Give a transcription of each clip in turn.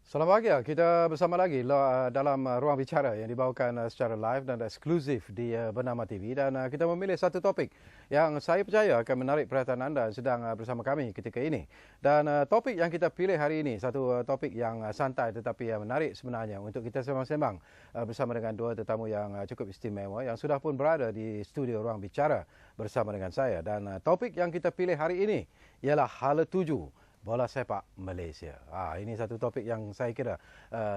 Selamat pagi, kita bersama lagi dalam ruang bicara yang dibawakan secara live dan eksklusif di Bernama TV, dan kita memilih satu topik yang saya percaya akan menarik perhatian anda yang sedang bersama kami ketika ini. Dan topik yang kita pilih hari ini satu topik yang santai tetapi yang menarik sebenarnya untuk kita sembang-sembang bersama dengan dua tetamu yang cukup istimewa yang sudah pun berada di studio ruang bicara bersama dengan saya. Dan topik yang kita pilih hari ini ialah Hala Tuju bola sepak Malaysia. Ini satu topik yang saya kira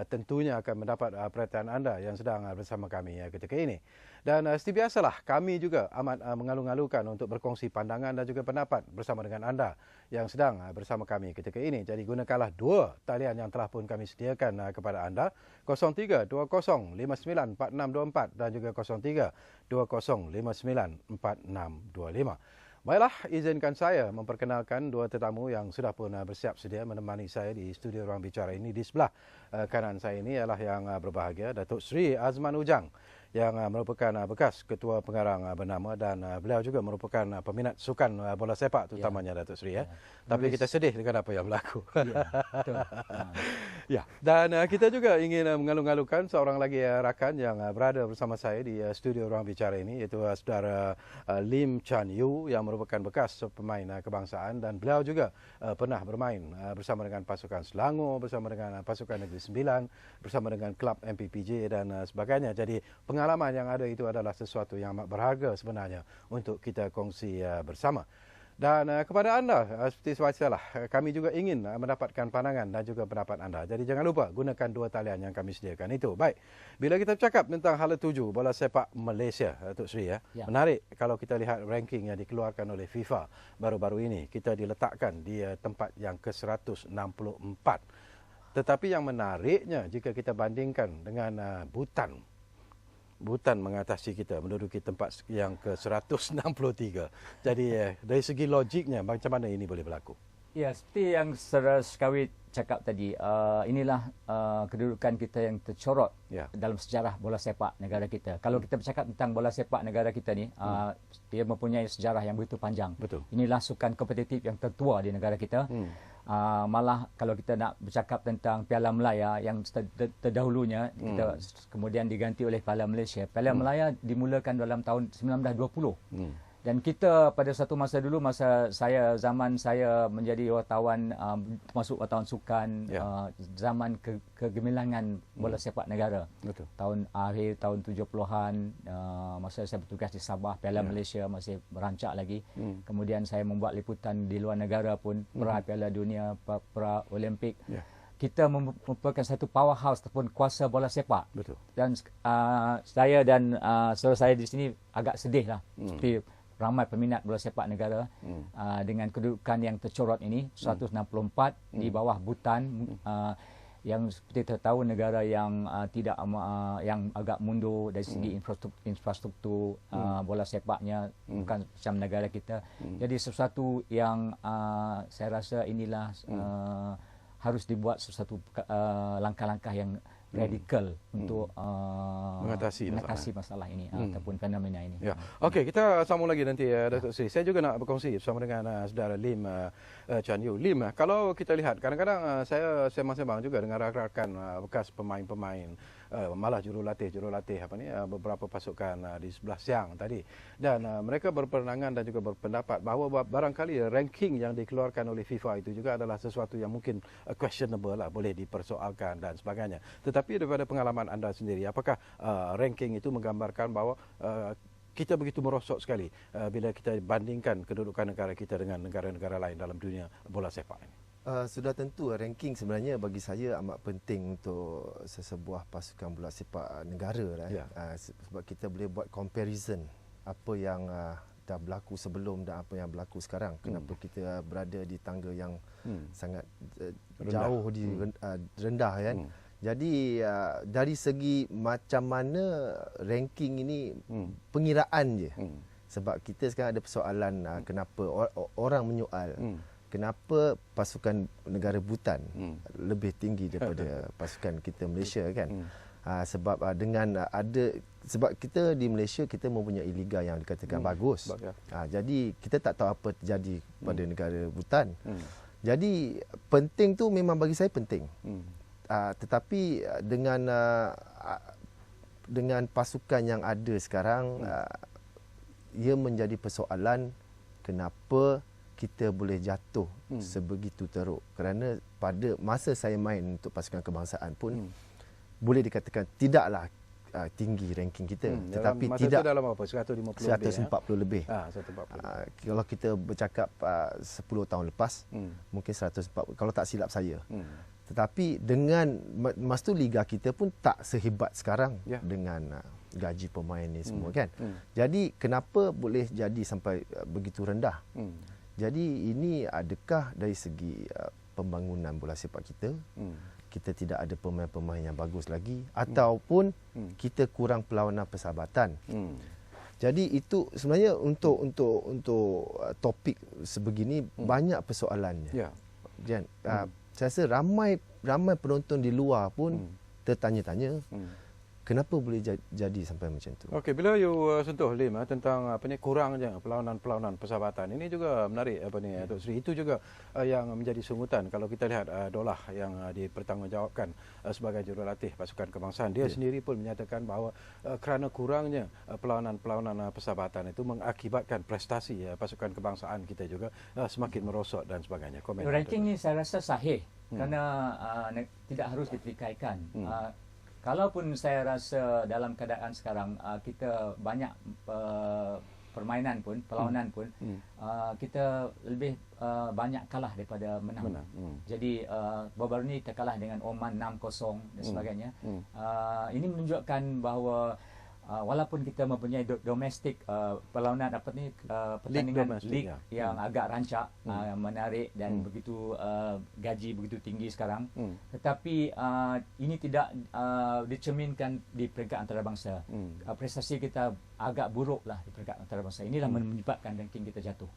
tentunya akan mendapat perhatian anda yang sedang bersama kami ketika ini. Dan seperti biasalah, kami juga amat mengalu-alukan untuk berkongsi pandangan dan juga pendapat bersama dengan anda yang sedang bersama kami ketika ini. Jadi gunakanlah dua talian yang telah pun kami sediakan kepada anda, 0320594624 dan juga 0320594625. Baiklah, izinkan saya memperkenalkan dua tetamu yang sudah pun bersiap sedia menemani saya di studio ruang bicara ini. Di sebelah kanan saya ini ialah yang berbahagia Datuk Seri Azman Ujang yang merupakan bekas ketua pengarang Bernama, dan beliau juga merupakan peminat sukan bola sepak terutamanya, Datuk Seri. Tapi kita sedih dengan apa yang berlaku. Betul. Ya, dan kita juga ingin mengalu-alukan seorang lagi rakan yang berada bersama saya di studio ruang bicara ini, iaitu saudara Lim Chan Yu yang merupakan bekas pemain kebangsaan, dan beliau juga pernah bermain bersama dengan pasukan Selangor, bersama dengan pasukan Negeri Sembilan, bersama dengan klub MPPJ dan sebagainya. Jadi pengalaman yang ada itu adalah sesuatu yang amat berharga sebenarnya untuk kita kongsi bersama. Dan kepada anda, seperti biasalah, kami juga ingin mendapatkan pandangan dan juga pendapat anda. Jadi jangan lupa gunakan dua talian yang kami sediakan itu. Baik, bila kita bercakap tentang Hala Tuju bola sepak Malaysia, Datuk Seri, menarik kalau kita lihat ranking yang dikeluarkan oleh FIFA baru-baru ini. Kita diletakkan di tempat yang ke-164. Tetapi yang menariknya jika kita bandingkan dengan Bhutan mengatasi kita, menduduki tempat yang ke-163. Jadi dari segi logiknya, macam mana ini boleh berlaku? Ya, seperti yang Saudara Sekawit cakap tadi, inilah kedudukan kita yang tercorot dalam sejarah bola sepak negara kita. Kalau kita bercakap tentang bola sepak negara kita ni, dia mempunyai sejarah yang begitu panjang. Betul. Inilah sukan kompetitif yang tertua di negara kita. Malah kalau kita nak bercakap tentang Piala Melaya yang terdahulunya, kita kemudian diganti oleh Piala Malaysia. Piala Melaya dimulakan dalam tahun 1920. Dan kita pada satu masa dulu, zaman saya menjadi wartawan, termasuk wartawan sukan, zaman kegemilangan bola sepak negara. Betul. Akhir tahun 70-an, masa saya bertugas di Sabah, Piala Malaysia masih berancak lagi. Kemudian saya membuat liputan di luar negara pun, Piala Dunia, pra Olimpik. Kita merupakan satu powerhouse ataupun kuasa bola sepak. Betul. Dan saya dan saudara saya di sini agak sedih lah. Seperti ramai peminat bola sepak negara dengan kedudukan yang tercorot ini, 164 di bawah Bhutan, yang seperti kita tahu negara yang yang agak mundur dari segi infrastruktur bola sepaknya, bukan macam negara kita. Jadi sesuatu yang saya rasa inilah harus dibuat sesuatu langkah-langkah yang radikal untuk mengatasi masalah ini ataupun fenomena ini. Ya. Okey, kita sambung lagi nanti, Datuk Seri. Saya juga nak berkongsi bersama dengan saudara Lim Chan Yu. Lim, kalau kita lihat, kadang-kadang saya sembang-sembang juga dengan rakan-rakan bekas pemain-pemain, malah jurulatih beberapa pasukan di sebelah siang tadi, dan mereka berpandangan dan juga berpendapat bahawa barangkali ranking yang dikeluarkan oleh FIFA itu juga adalah sesuatu yang mungkin questionable lah, boleh dipersoalkan dan sebagainya. Tetapi daripada pengalaman anda sendiri, apakah ranking itu menggambarkan bahawa kita begitu merosot sekali bila kita bandingkan kedudukan negara kita dengan negara-negara lain dalam dunia bola sepak ini? Sudah tentu ranking sebenarnya bagi saya amat penting untuk sesebuah pasukan bola sepak negara. Sebab kita boleh buat comparison apa yang dah berlaku sebelum dan apa yang berlaku sekarang. Kenapa kita berada di tangga yang sangat jauh rendah kan. Jadi dari segi macam mana ranking ini pengiraan je. Sebab kita sekarang ada persoalan kenapa orang menyoal kenapa pasukan negara Bhutan lebih tinggi daripada pasukan kita Malaysia kan. Sebab sebab kita di Malaysia kita mempunyai liga yang dikatakan bagus. Jadi kita tak tahu apa terjadi pada negara Bhutan. Jadi penting tu memang bagi saya penting. Tetapi dengan pasukan yang ada sekarang, ia menjadi persoalan kenapa kita boleh jatuh sebegitu teruk. Kerana pada masa saya main untuk pasukan kebangsaan pun boleh dikatakan tidaklah tinggi ranking kita, tetapi masa tidak itu dalam apa 150 lebih. 140. Kalau kita bercakap 10 tahun lepas, mungkin 140 kalau tak silap saya. Tetapi dengan masa tu liga kita pun tak sehebat sekarang dengan gaji pemain ni semua kan. Jadi kenapa boleh jadi sampai begitu rendah? Jadi ini adakah dari segi pembangunan bola sepak kita, kita tidak ada pemain-pemain yang bagus lagi, ataupun kita kurang perlawanan persahabatan. Jadi itu sebenarnya untuk topik sebegini banyak persoalannya. Kan? Saya rasa ramai penonton di luar pun tertanya-tanya kenapa boleh jadi sampai macam tu. Okey, bila you sentuh Lim tentang kurangnya perlawanan persahabatan, ini juga menarik Datuk Seri. Itu juga yang menjadi sungutan kalau kita lihat Dolah yang dipertanggungjawabkan sebagai jurulatih pasukan kebangsaan. Dia sendiri pun menyatakan bahawa kerana kurangnya perlawanan persahabatan itu mengakibatkan prestasi pasukan kebangsaan kita juga semakin merosot dan sebagainya. Komen ranking ni saya rasa sahih kerana tidak harus dipertikaikan. Kalaupun saya rasa dalam keadaan sekarang kita banyak permainan pun, perlawanan pun, kita lebih banyak kalah daripada menang. Jadi baru-baru ni kita kalah dengan Oman 6-0 dan sebagainya. Ini menunjukkan bahawa walaupun kita mempunyai domestik perlawanan pertandingan league yang agak rancak, menarik dan begitu gaji begitu tinggi sekarang, tetapi ini tidak dicerminkan di peringkat antarabangsa. Prestasi kita agak buruklah di peringkat antarabangsa. Inilah menyebabkan ranking kita jatuh.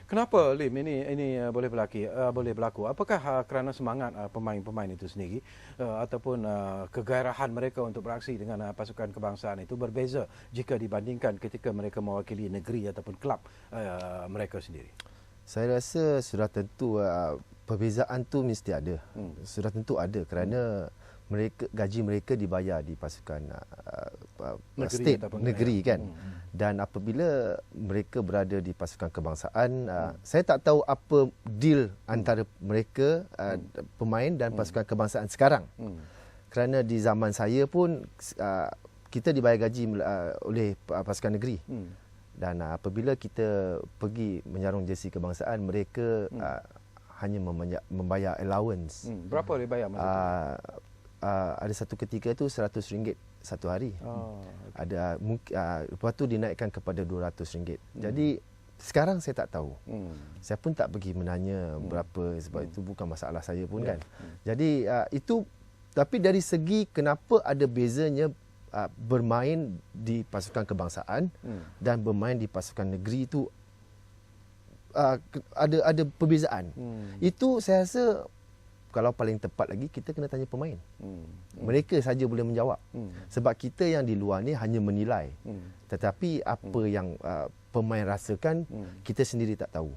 Kenapa Lim ini boleh berlaku? Apakah kerana semangat pemain-pemain itu sendiri ataupun kegairahan mereka untuk beraksi dengan pasukan kebangsaan itu berbeza jika dibandingkan ketika mereka mewakili negeri ataupun kelab mereka sendiri? Saya rasa sudah tentu perbezaan tu mesti ada. Sudah tentu ada kerana gaji mereka dibayar di pasukan negeri kan. Dan apabila mereka berada di pasukan kebangsaan, saya tak tahu apa deal antara mereka pemain dan pasukan kebangsaan sekarang. Kerana di zaman saya pun kita dibayar gaji oleh pasukan negeri. Dan apabila kita pergi menyarung jersey kebangsaan, mereka hanya membayar allowance. Berapa dia bayar masa tu? Ada satu ketika itu RM100 satu hari. Ada lepas tu dinaikkan kepada RM200. Jadi sekarang saya tak tahu. Saya pun tak pergi menanya berapa sebab itu bukan masalah saya pun kan. Jadi itu, tapi dari segi kenapa ada bezanya bermain di pasukan kebangsaan dan bermain di pasukan negeri itu ada perbezaan. Itu saya rasa kalau paling tepat lagi kita kena tanya pemain. Mereka saja boleh menjawab. Sebab kita yang di luar ni hanya menilai. Tetapi apa yang pemain rasakan kita sendiri tak tahu.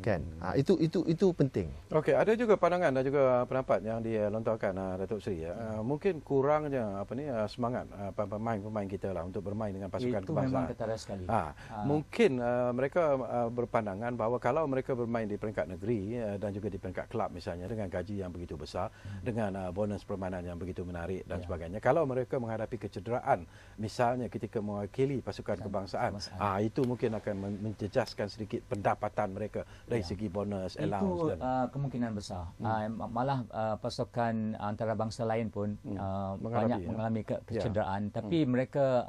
Kan? Itu penting. Okey, ada juga pandangan dan juga pendapat yang dilontarkan Datuk Seri mungkin kurangnya semangat pemain-pemain kita lah untuk bermain dengan pasukan itu kebangsaan. Memang ketara sekali. Mungkin mereka berpandangan bahawa kalau mereka bermain di peringkat negeri dan juga di peringkat kelab misalnya dengan gaji yang begitu besar, dengan bonus permainan yang begitu menarik dan sebagainya, kalau mereka menghadapi kecederaan misalnya ketika mewakili pasukan kebangsaan, itu mungkin akan menjejaskan sedikit pendapatan mereka dari segi bonus, allowance. Itu kemungkinan besar. Malah pasukan antarabangsa lain pun banyak mengalami kecederaan. Tapi mereka,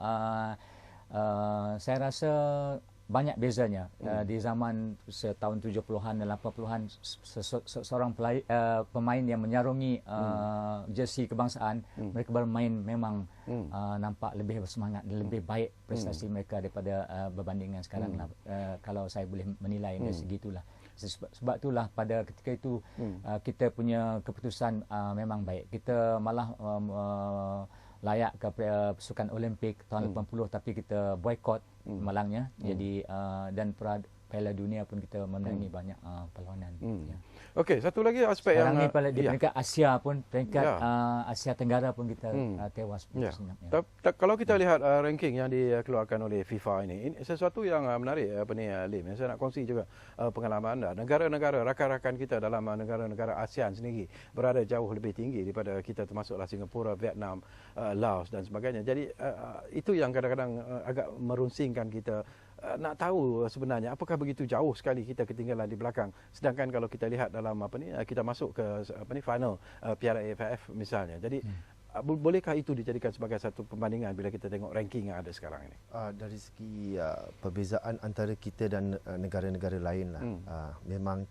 saya rasa banyak bezanya. Di zaman tahun 70-an dan 80-an, seorang pemain yang menyarungi jersey kebangsaan, mereka bermain memang nampak lebih bersemangat dan lebih baik prestasi mereka daripada berbanding dengan sekarang. Kalau saya boleh menilai dari segi itulah. Sebab itulah pada ketika itu kita punya keputusan memang baik. Kita malah layak ke pasukan Olimpik tahun 80, tapi kita boykot malangnya. Jadi dan Piala Dunia pun kita memenangi banyak perlawanan. Ya. Okey, satu lagi aspek Sekarang yang ni di peringkat Asia pun, peringkat Asia Tenggara pun kita tewas. Kalau kita lihat ranking yang dikeluarkan oleh FIFA ini sesuatu yang menarik Lim. Saya nak kongsi juga pengalaman anda. Negara-negara rakan-rakan kita dalam negara-negara ASEAN sendiri berada jauh lebih tinggi daripada kita, termasuklah Singapura, Vietnam, Laos dan sebagainya. Jadi itu yang kadang-kadang agak merunsingkan kita. Nak tahu sebenarnya apakah begitu jauh sekali kita ketinggalan di belakang, sedangkan kalau kita lihat dalam kita masuk ke final Piala AFF misalnya. Jadi bolehkah itu dijadikan sebagai satu perbandingan bila kita tengok ranking yang ada sekarang ini? Dari segi perbezaan antara kita dan negara-negara lain lah, memang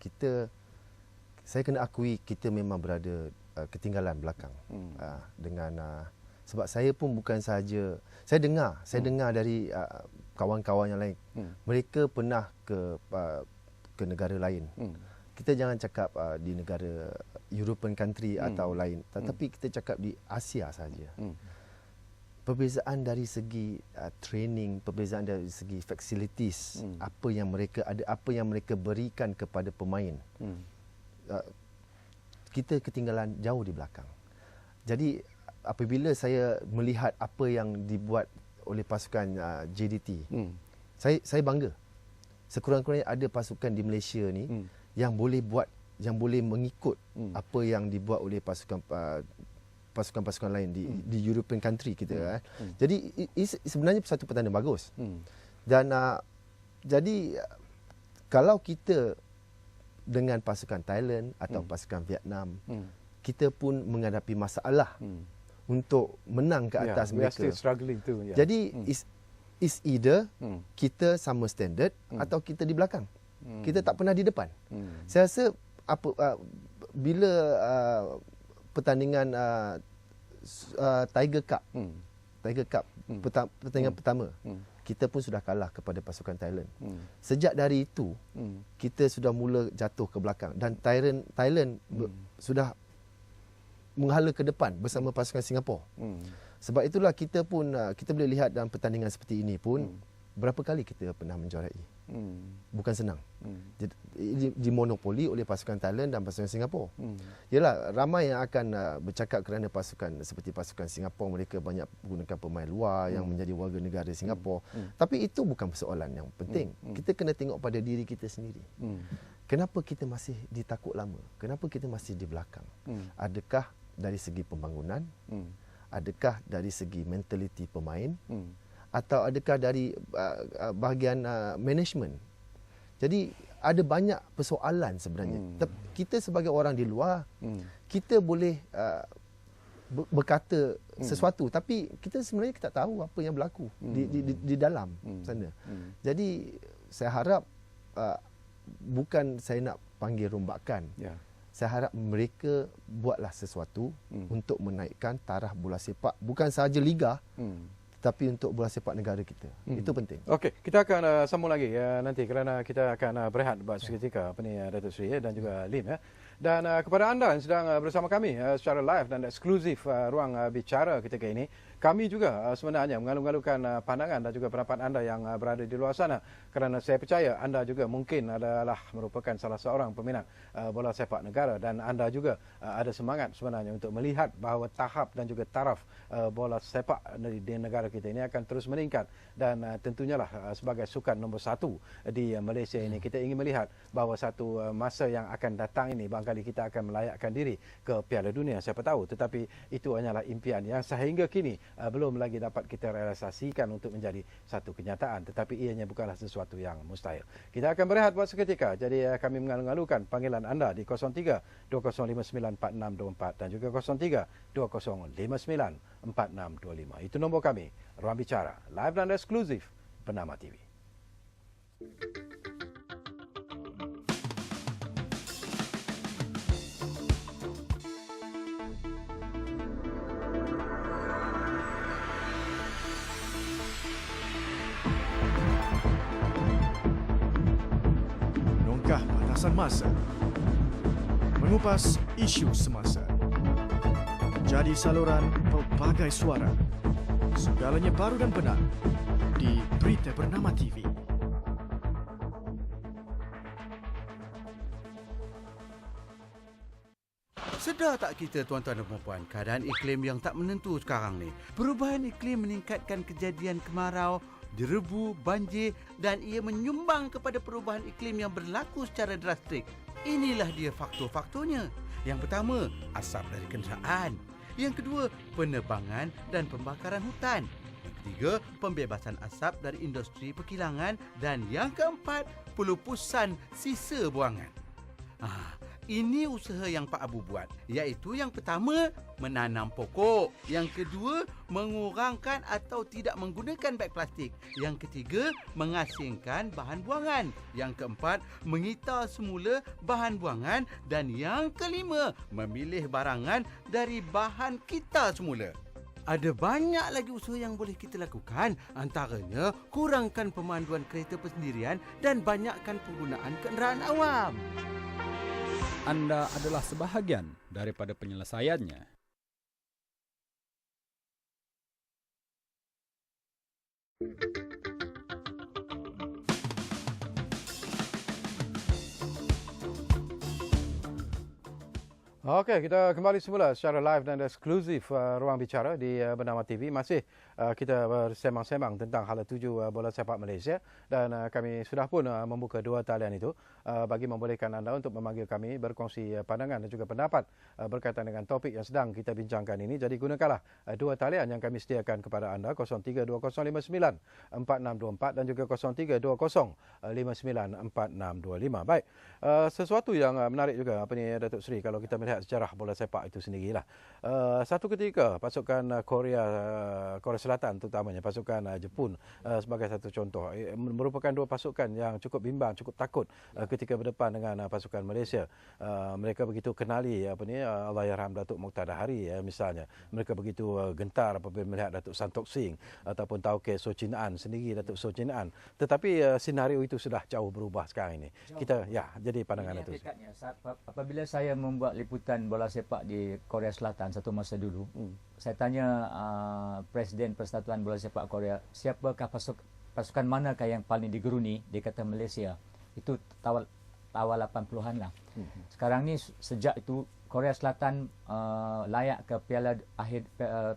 saya kena akui kita memang berada ketinggalan belakang dengan sebab saya pun bukan sahaja saya dengar dari kawan-kawan yang lain, mereka pernah ke negara lain. Kita jangan cakap di negara European country atau lain, tetapi kita cakap di Asia saja. Perbezaan dari segi training, perbezaan dari segi facilities, apa yang mereka ada, apa yang mereka berikan kepada pemain, kita ketinggalan jauh di belakang. Jadi apabila saya melihat apa yang dibuat oleh pasukan JDT, saya bangga. Sekurang-kurangnya ada pasukan di Malaysia ni yang boleh mengikut apa yang dibuat oleh pasukan-pasukan lain di European country kita. Jadi sebenarnya satu petanda bagus. Dan jadi kalau kita dengan pasukan Thailand atau pasukan Vietnam, kita pun menghadapi masalah untuk menang ke atas mereka. We are still struggling too. Jadi is either kita sama standard atau kita di belakang. Kita tak pernah di depan. Saya rasa bila pertandingan Tiger Cup pertandingan pertama, kita pun sudah kalah kepada pasukan Thailand. Sejak dari itu kita sudah mula jatuh ke belakang dan Thailand sudah menghala ke depan bersama pasukan Singapura. Sebab itulah kita boleh lihat dalam pertandingan seperti ini pun berapa kali kita pernah menjuarai. Bukan senang. Dimonopoli oleh pasukan Thailand dan pasukan Singapura. Yalah, ramai yang akan bercakap kerana pasukan seperti pasukan Singapura, mereka banyak menggunakan pemain luar yang menjadi warga negara Singapura. Tapi itu bukan persoalan yang penting. Kita kena tengok pada diri kita sendiri. Kenapa kita masih ditakut lama? Kenapa kita masih di belakang? Adakah dari segi pembangunan? Adakah dari segi mentaliti pemain? Atau adakah dari bahagian management? Jadi ada banyak persoalan sebenarnya. Kita sebagai orang di luar, kita boleh berkata sesuatu, tapi kita sebenarnya kita tak tahu apa yang berlaku di dalam sana. Jadi saya harap bukan saya nak panggil rombakan. Saya harap mereka buatlah sesuatu untuk menaikkan taraf bola sepak, bukan sahaja liga, tapi untuk bola sepak negara kita. Itu penting. Okey, kita akan sambung lagi nanti kerana kita akan berehat seketika Datuk Seri dan juga Lim. Dan kepada anda yang sedang bersama kami secara live dan eksklusif ruang bicara ketika ini, kami juga sebenarnya mengalu-alukan pandangan dan juga pendapat anda yang berada di luar sana, kerana saya percaya anda juga mungkin adalah merupakan salah seorang peminat bola sepak negara dan anda juga ada semangat sebenarnya untuk melihat bahawa tahap dan juga taraf bola sepak di negara kita ini akan terus meningkat. Dan tentunya lah sebagai sukan nombor 1 di Malaysia ini, kita ingin melihat bahawa satu masa yang akan datang ini barangkali kita akan melayakkan diri ke Piala Dunia, siapa tahu. Tetapi itu hanyalah impian yang sehingga kini belum lagi dapat kita realisasikan untuk menjadi satu kenyataan, tetapi ianya bukanlah sesuatu yang mustahil. Kita akan berehat buat seketika. Jadi kami mengalu-alukan panggilan anda di 03 2059 4624 dan juga 03 2059 4625. Itu nombor kami, Ruang Bicara, live dan eksklusif Bernama TV. Nongkah batasan masa, mengupas isu semasa, jadi saluran pelbagai suara, segalanya baru dan benar di Berita Bernama TV. Sedar tak kita tuan-tuan dan puan-puan, keadaan iklim yang tak menentu sekarang ni. Perubahan iklim meningkatkan kejadian kemarau, derebu, banjir dan ia menyumbang kepada perubahan iklim yang berlaku secara drastik. Inilah dia faktor-faktornya. Yang pertama, asap dari kenderaan. Yang kedua, penebangan dan pembakaran hutan. Yang ketiga, pembebasan asap dari industri perkilangan. Dan yang keempat, pelupusan sisa buangan. Ini usaha yang Pak Abu buat, iaitu yang pertama, menanam pokok. Yang kedua, mengurangkan atau tidak menggunakan beg plastik. Yang ketiga, mengasingkan bahan buangan. Yang keempat, mengitar semula bahan buangan. Dan yang kelima, memilih barangan dari bahan kita semula. Ada banyak lagi usaha yang boleh kita lakukan. Antaranya, kurangkan pemanduan kereta persendirian dan banyakkan penggunaan kenderaan awam. Anda adalah sebahagian daripada penyelesaiannya. Okey, kita kembali semula secara live dan eksklusif Ruang Bicara di Bernama TV. Masih kita bersemang-semang tentang hala tuju bola sepak Malaysia dan kami sudah pun membuka dua talian itu bagi membolehkan anda untuk memanggil kami berkongsi pandangan dan juga pendapat berkaitan dengan topik yang sedang kita bincangkan ini. Jadi gunakanlah dua talian yang kami sediakan kepada anda, 0320594624 dan juga 0320594625. Baik, sesuatu yang menarik juga apa ni Datuk Seri kalau kita melihat sejarah bola sepak itu sendirilah. Satu ketika pasukan Korea Selatan terutamanya pasukan Jepun sebagai satu contoh merupakan dua pasukan yang cukup bimbang, cukup takut ketika berdepan dengan pasukan Malaysia. Mereka begitu kenali Allahyarham Datuk Mokhtar Dahari misalnya. Mereka begitu gentar apabila melihat Datuk Santokh Singh ataupun Tauke So Chin An sendiri, Datuk So Chin An. Tetapi senario itu sudah jauh berubah sekarang ini. Kita jadi pandangan itu. Apabila saya membuat liputan bola sepak di Korea Selatan satu masa dulu, saya tanya Presiden Persatuan Bola Sepak Korea, siapakah pasukan manakah yang paling digeruni? Dia kata Malaysia. Itu awal 80-an lah. Sekarang ni sejak itu Korea Selatan layak ke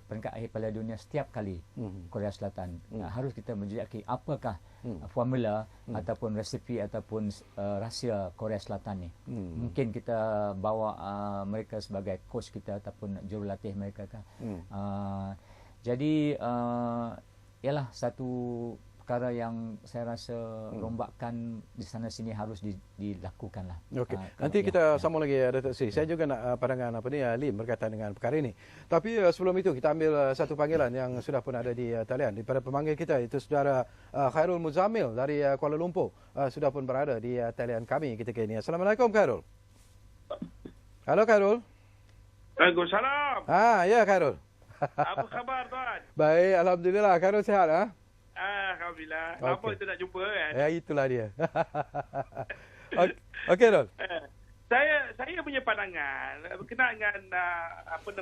peringkat akhir Piala Dunia setiap kali. Korea Selatan. Harus kita menjejaki apakah formula ataupun resepi ataupun rahsia Korea Selatan ni. Mungkin kita bawa mereka sebagai coach kita ataupun jurulatih mereka kan. Jadi ialah satu perkara yang saya rasa rombakan di sana sini harus dilakukan lah. Okey. Nanti kita sambung lagi Datuk Seri. Saya juga nak pandangan Lim berkaitan dengan perkara ini. Tapi sebelum itu kita ambil satu panggilan yang sudah pun ada di talian daripada pemanggil kita, itu saudara Khairul Muzammil dari Kuala Lumpur. Sudah pun berada di talian kami ketika ini. Assalamualaikum Khairul. Halo Khairul. Waalaikumsalam. Ya Khairul. Apa khabar tuan? Baik, alhamdulillah. Khairul sihat Alhamdulillah. Okay. Lama kita nak jumpa kan? Ya, itulah dia. Okey, Rol. Saya punya pandangan berkenaan dengan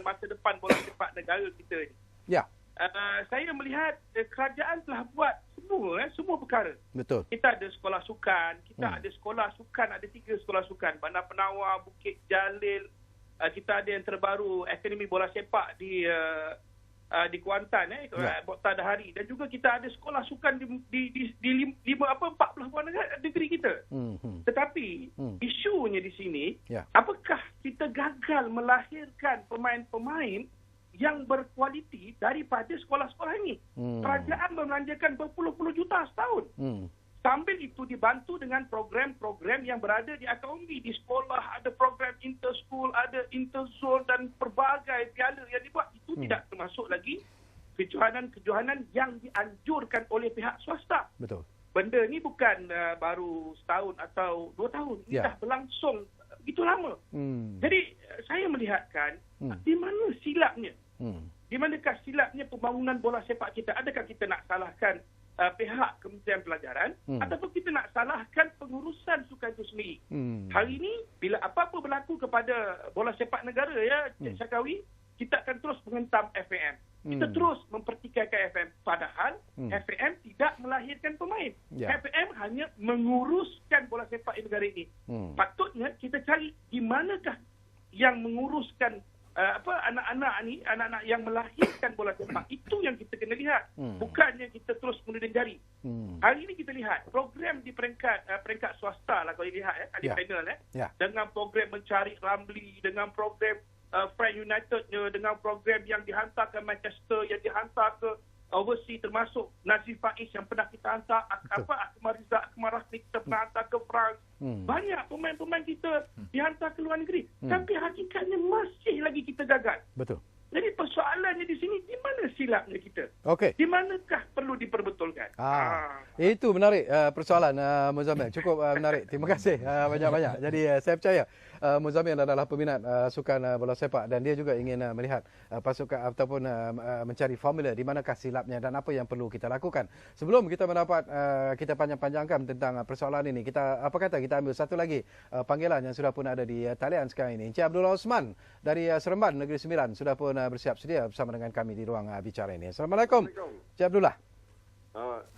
masa depan bola sepak negara kita ni. Ya. Saya melihat kerajaan telah buat semua perkara. Betul. Kita ada sekolah sukan, ada sekolah sukan, ada 3 sekolah sukan, Bandar Penawar, Bukit Jalil, kita ada yang terbaru Akademi Bola Sepak di Kuantan Mokhtar Dahari, dan juga kita ada sekolah sukan di 40 buah negeri kita. Tetapi isunya di sini, apakah kita gagal melahirkan pemain-pemain yang berkualiti daripada sekolah-sekolah ini? Kerajaan membelanjakan berpuluh-puluh juta setahun. Sambil itu dibantu dengan program-program yang berada di akademi, di sekolah, ada program inter-school, ada inter-zone dan pelbagai piala yang dibuat. Itu tidak termasuk lagi kejohanan-kejohanan yang dianjurkan oleh pihak swasta. Betul. Benda ni bukan baru setahun atau 2 tahun. Ini dah berlangsung begitu lama. Jadi saya melihatkan di mana silapnya? Di manakah silapnya pembangunan bola sepak kita? Adakah kita nak salahkan pihak Kementerian Pelajaran ataupun kita nak salahkan pengurusan sukan itu sendiri? Hari ini bila apa-apa berlaku kepada bola sepak negara Cik Syakawi, kita akan terus menghentam FAM. Kita terus mempertikaikan FAM, padahal FAM tidak melahirkan pemain. FAM hanya menguruskan bola sepak negara ini. Patutnya kita cari di manakah yang menguruskan anak-anak ni, anak-anak yang melahirkan bola sepak. Itu yang kita kena lihat. Bukannya kita terus menuding jari. Hari ini kita lihat program di peringkat swasta lah kalau dilihat di panel dengan program mencari Ramli, dengan program Frank United, dengan program yang dihantar ke Manchester, yang dihantar ke overseas, termasuk Nazif Faiz yang pernah kita hantar, Akmal Rizak, Akmal Rasmi kita pernah hantar ke France. Banyak pemain-pemain kita dihantar ke luar negeri. Tapi hakikatnya masih lagi kita gagal. Betul. Jadi persoalannya di sini, di mana silapnya kita? Okey. Di manakah perlu diperbetulkan? Itu menarik persoalan Muzammil. Cukup menarik. Terima kasih banyak-banyak. Jadi saya percaya Muzammil adalah peminat sukan bola sepak dan dia juga ingin melihat pasukan ataupun mencari formula di manakah silapnya dan apa yang perlu kita lakukan. Sebelum kita mendapat kita panjang-panjangkan tentang persoalan ini, kita kita ambil satu lagi panggilan yang sudah pun ada di talian sekarang ini. Encik Abdullah Osman dari Seremban Negeri Sembilan sudah pun bersiap sedia bersama dengan kami di ruang bicara ini. Assalamualaikum. Encik Abdullah.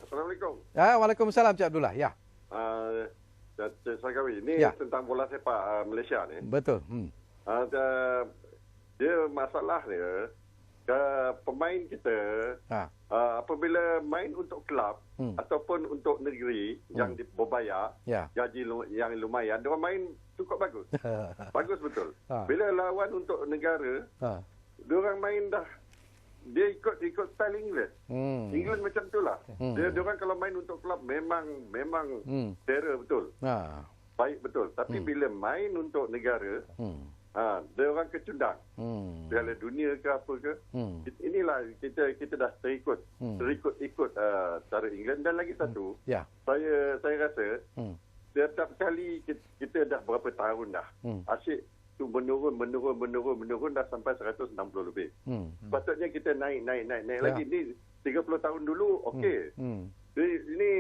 Assalamualaikum. Waalaikumsalam Encik Abdullah. Ya. Cik Sarkawi, ini tentang bola sepak Malaysia ni. Betul. Dia masalah dia ke pemain kita apabila main untuk kelab ataupun untuk negeri yang berbayar, gaji yang lumayan, dia main cukup bagus. Bagus betul. Bila lawan untuk negara, dia orang main dah, dia ikut style England. England macam itulah. Dia orang kalau main untuk kelab memang terror betul. Baik betul. Tapi bila main untuk negara, dia orang kecundang. Piala dunia ke apa ke. Inilah kita dah terikut cara England. Dan lagi satu, saya rasa setiap kali kita dah berapa tahun dah asyik tu menurun dah sampai 160 lebih. Patutnya kita naik lagi. Ni 30 tahun dulu okey. Ini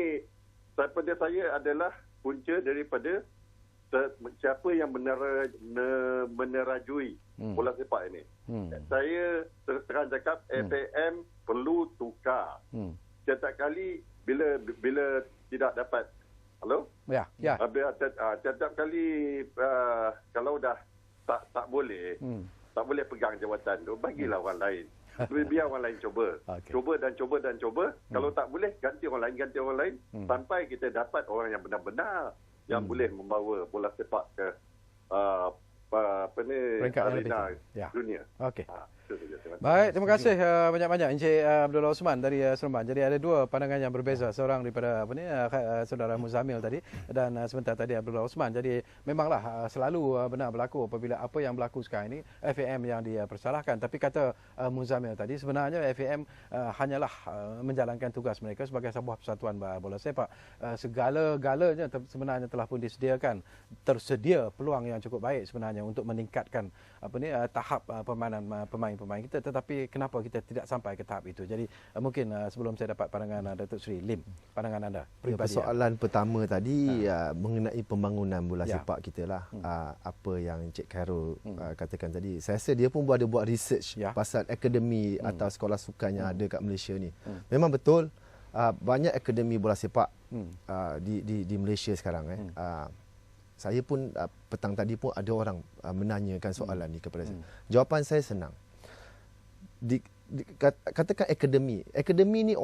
daripada saya adalah punca daripada siapa yang menerajui bola sepak ini. Saya terang cakap FAM perlu tukar. Setiap kali bila tidak dapat setiap kali kalau dah tak boleh pegang jawatan tu, bagilah orang lain. Biar orang lain cuba. Cuba. Kalau tak boleh, ganti orang lain. Sampai kita dapat orang yang benar-benar yang boleh membawa bola sepak ke arena dunia. Okey. Baik, terima kasih banyak-banyak Encik Abdullah Osman dari Seremban. Jadi ada dua pandangan yang berbeza, seorang daripada saudara Muzammil tadi dan sebentar tadi Abdullah Osman. Jadi memanglah selalu benar berlaku apabila apa yang berlaku sekarang ini FAM yang dipersalahkan. Tapi kata Muzammil tadi, sebenarnya FAM hanyalah menjalankan tugas mereka sebagai sebuah persatuan bola sepak. Segala-galanya sebenarnya telah pun disediakan, tersedia peluang yang cukup baik sebenarnya untuk meningkatkan tahap permainan pemain kita, tetapi kenapa kita tidak sampai ke tahap itu? Jadi mungkin sebelum saya dapat pandangan Datuk Seri Lim, pandangan anda peribadi. Persoalan pertama tadi mengenai pembangunan bola sepak kita lah. Apa yang Encik Khairul katakan tadi, saya rasa dia pun ada buat research pasal akademi atau sekolah sukan yang ada kat Malaysia ni. Memang betul banyak akademi bola sepak di Malaysia sekarang. Saya pun petang tadi pun ada orang menanyakan soalan ni kepada saya. Jawapan saya senang. Katakan akademi. Akademi ni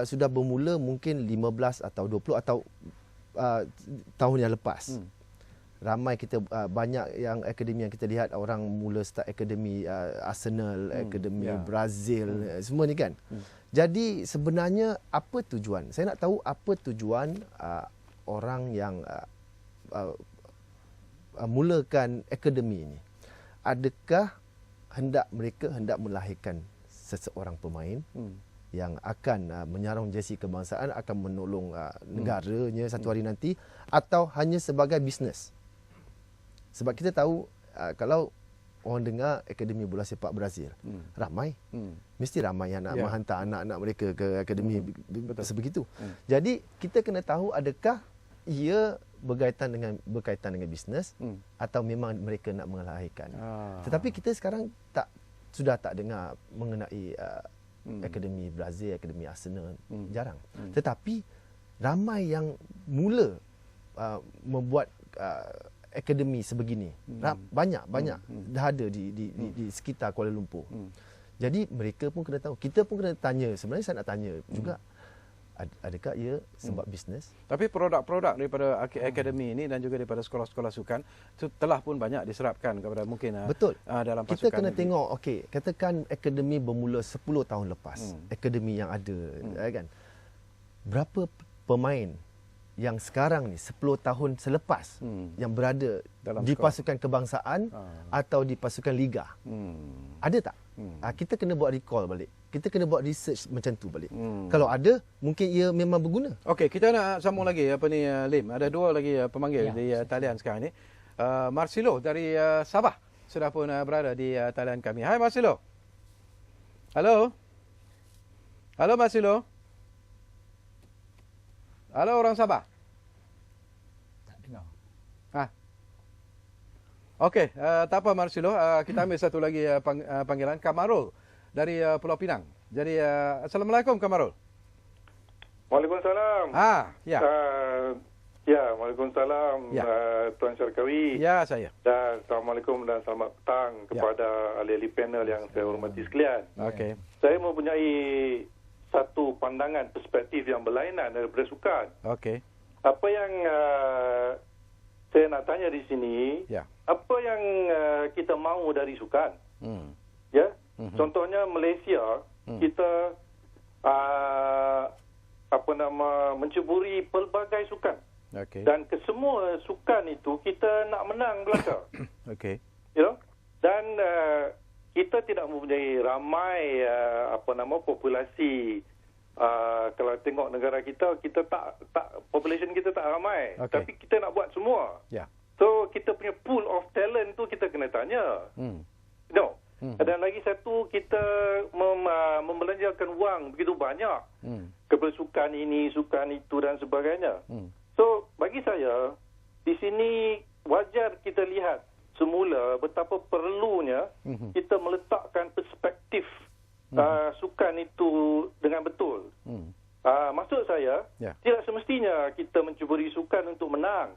sudah bermula mungkin 15 atau 20 atau tahun yang lepas. Ramai kita banyak yang akademi yang kita lihat orang mula start akademi Arsenal, akademi Brazil, semua ni kan. Jadi sebenarnya apa tujuan? Saya nak tahu apa tujuan orang yang mulakan akademi ini. Adakah mereka hendak melahirkan seseorang pemain yang akan menyarung jersey kebangsaan, akan menolong negaranya satu hari nanti, atau hanya sebagai bisnes? Sebab kita tahu kalau orang dengar akademi bola sepak Brazil, ramai. Mesti ramai yang nak menghantar anak-anak mereka ke akademi sebegitu. Jadi kita kena tahu adakah ia berkaitan dengan bisnes atau memang mereka nak melahirkan. Tetapi kita sekarang sudah tak dengar mengenai akademi Brazil, akademi Arsenal, jarang. Tetapi ramai yang mula membuat akademi sebegini. Banyak dah ada di sekitar Kuala Lumpur. Jadi mereka pun kena tahu. Kita pun kena tanya. Sebenarnya saya nak tanya juga, adakah ia sebab bisnes? Tapi produk-produk daripada akademi ini dan juga daripada sekolah-sekolah sukan itu telah pun banyak diserapkan kepada mungkin betul. Dalam pasukan. Kita kena tengok, okey, katakan akademi bermula 10 tahun lepas. Akademi yang ada, kan. Berapa pemain yang sekarang ni 10 tahun selepas yang berada dalam di pasukan kebangsaan atau di pasukan liga? Ada tak? Kita kena buat recall balik. Kita kena buat research macam tu balik. Kalau ada, mungkin ia memang berguna. Okey, kita nak sambung lagi Lim. Ada dua lagi pemanggil di talian sekarang ni. Marcelo dari Sabah sudah pun berada di talian kami. Hai Marcelo. Halo. Halo Marcelo. Halo orang Sabah. Tak dengar. Okey, tak apa Marcelo. Kita ambil satu lagi panggilan. Kamarul dari Pulau Pinang. Jadi, Assalamualaikum Kamarul. Waalaikumsalam. Ya. Waalaikumsalam Tuan Syarkawi. Ya, saya. Dan Assalamualaikum dan selamat petang kepada ahli-ahli panel yang saya hormati sekalian. Okey. Saya mempunyai satu pandangan perspektif yang berlainan daripada sukan. Okey. Apa yang saya nak tanya di sini, apa yang kita mahu dari sukan? Ya, contohnya Malaysia, kita menceburi pelbagai sukan. Dan kesemua sukan itu kita nak menang belaka. Okey. You know? Dan kita tidak mempunyai ramai populasi. Kalau tengok negara kita tak population kita tak ramai. Tapi kita nak buat semua. So kita punya pool of talent tu kita kena tanya. No. Dan lagi satu, kita membelanjakan wang begitu banyak kepada sukan ini, sukan itu dan sebagainya. So bagi saya, di sini wajar kita lihat semula betapa perlunya kita meletakkan perspektif sukan itu dengan betul. Maksud saya, tidak semestinya kita menceburi sukan untuk menang.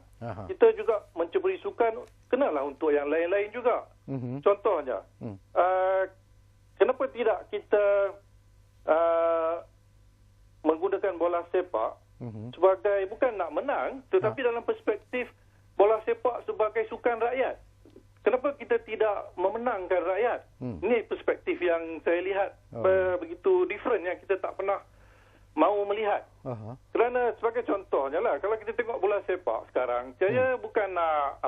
Kita juga menceburi sukan kenalah untuk yang lain-lain juga. Contohnya, kenapa tidak kita menggunakan bola sepak sebagai bukan nak menang, tetapi dalam perspektif bola sepak sebagai sukan rakyat. Kenapa kita tidak memenangkan rakyat? Ini perspektif yang saya lihat begitu different, yang kita tak pernah mahu melihat. Kerana sebagai contohnya lah, kalau kita tengok bola sepak sekarang, saya bukan nak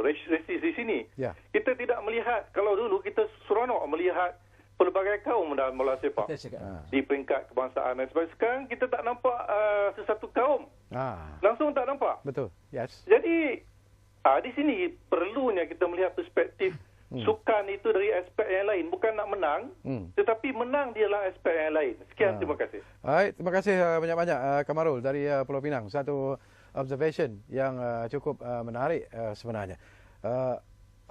rasis di sini. Kita tidak melihat, kalau dulu kita seronok melihat pelbagai kaum dalam bola sepak di peringkat kebangsaan dan sebagainya. Sekarang kita tak nampak sesuatu kaum. Langsung tak nampak. Betul. Yes. Jadi di sini perlunya kita melihat perspektif sukan itu dari aspek yang lain. Bukan nak menang, tetapi menang di dalam aspek yang lain. Sekian, terima kasih. Baik, terima kasih banyak-banyak Kamarul dari Pulau Pinang. Satu observation yang cukup menarik sebenarnya.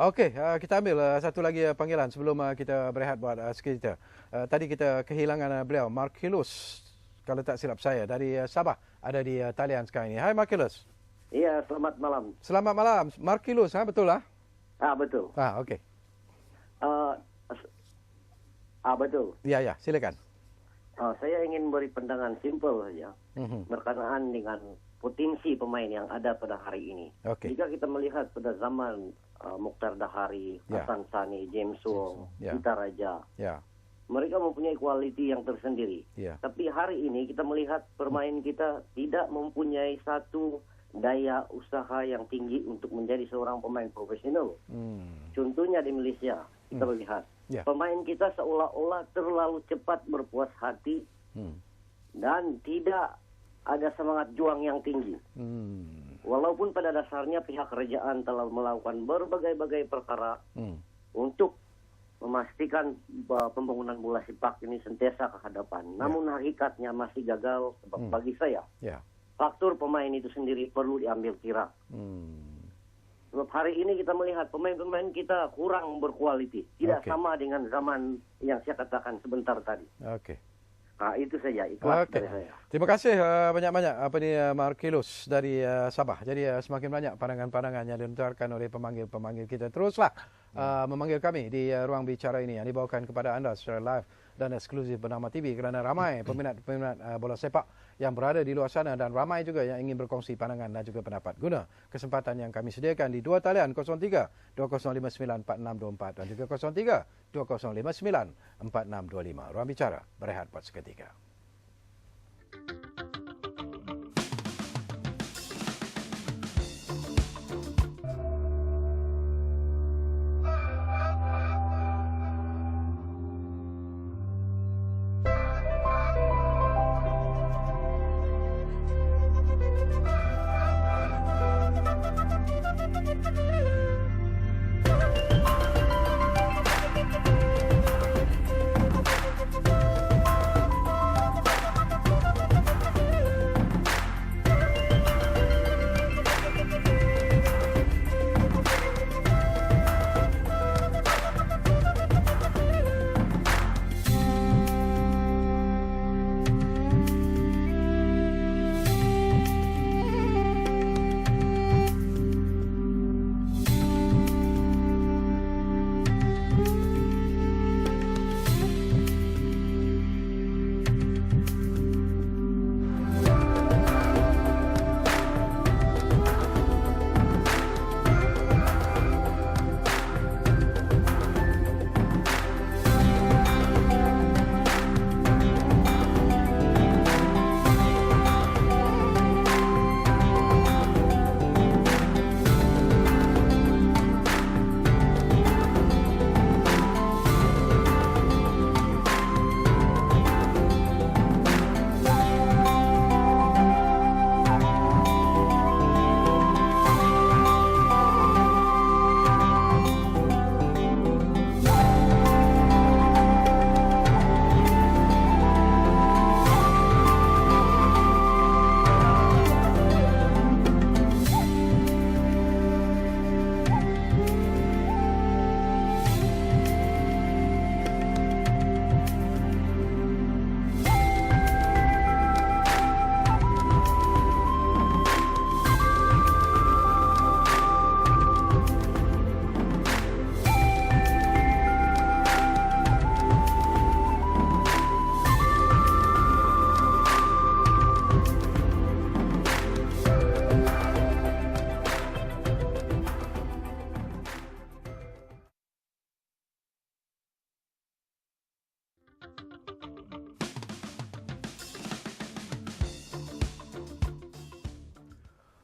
Okey, kita ambil satu lagi panggilan sebelum kita berehat buat sekitar. Tadi kita kehilangan beliau, Marcellus, kalau tak silap saya, dari Sabah, ada di talian sekarang ini. Hai Marcellus. Iya, selamat malam. Selamat malam. Marcellus, betul lah? Betul. Okey. Betul. Ya, silakan. Saya ingin beri pandangan simpel saja berkenaan dengan potensi pemain yang ada pada hari ini. Jika kita melihat pada zaman Mokhtar Dahari, Hasan Sani, James Wong, Gita Raja, mereka mempunyai kualiti yang tersendiri. Tapi hari ini kita melihat pemain kita tidak mempunyai satu daya usaha yang tinggi untuk menjadi seorang pemain profesional. Contohnya di Malaysia, kita melihat pemain kita seolah-olah terlalu cepat berpuas hati dan tidak ada semangat juang yang tinggi. Walaupun pada dasarnya pihak kerajaan telah melakukan berbagai-bagai perkara untuk memastikan pembangunan bola sepak ini sentiasa ke hadapan. Namun hakikatnya masih gagal. Sebab bagi saya, faktor pemain itu sendiri perlu diambil kira. Sebab hari ini kita melihat pemain-pemain kita kurang berkualiti. Tidak sama dengan zaman yang saya katakan sebentar tadi. Itu saja, ikhlas dari saya. Terima kasih banyak-banyak Markelus dari Sabah. Jadi semakin banyak pandangan-pandangan yang dilontarkan oleh pemanggil-pemanggil kita. Teruslah memanggil kami di ruang bicara ini yang dibawakan kepada anda secara live dan eksklusif bernama TV kerana ramai peminat-peminat bola sepak yang berada di luar sana dan ramai juga yang ingin berkongsi pandangan dan juga pendapat. Guna kesempatan yang kami sediakan di dua talian 03 2059 4624 dan juga 03 2059 4625. Ruang bicara berehat buat seketika.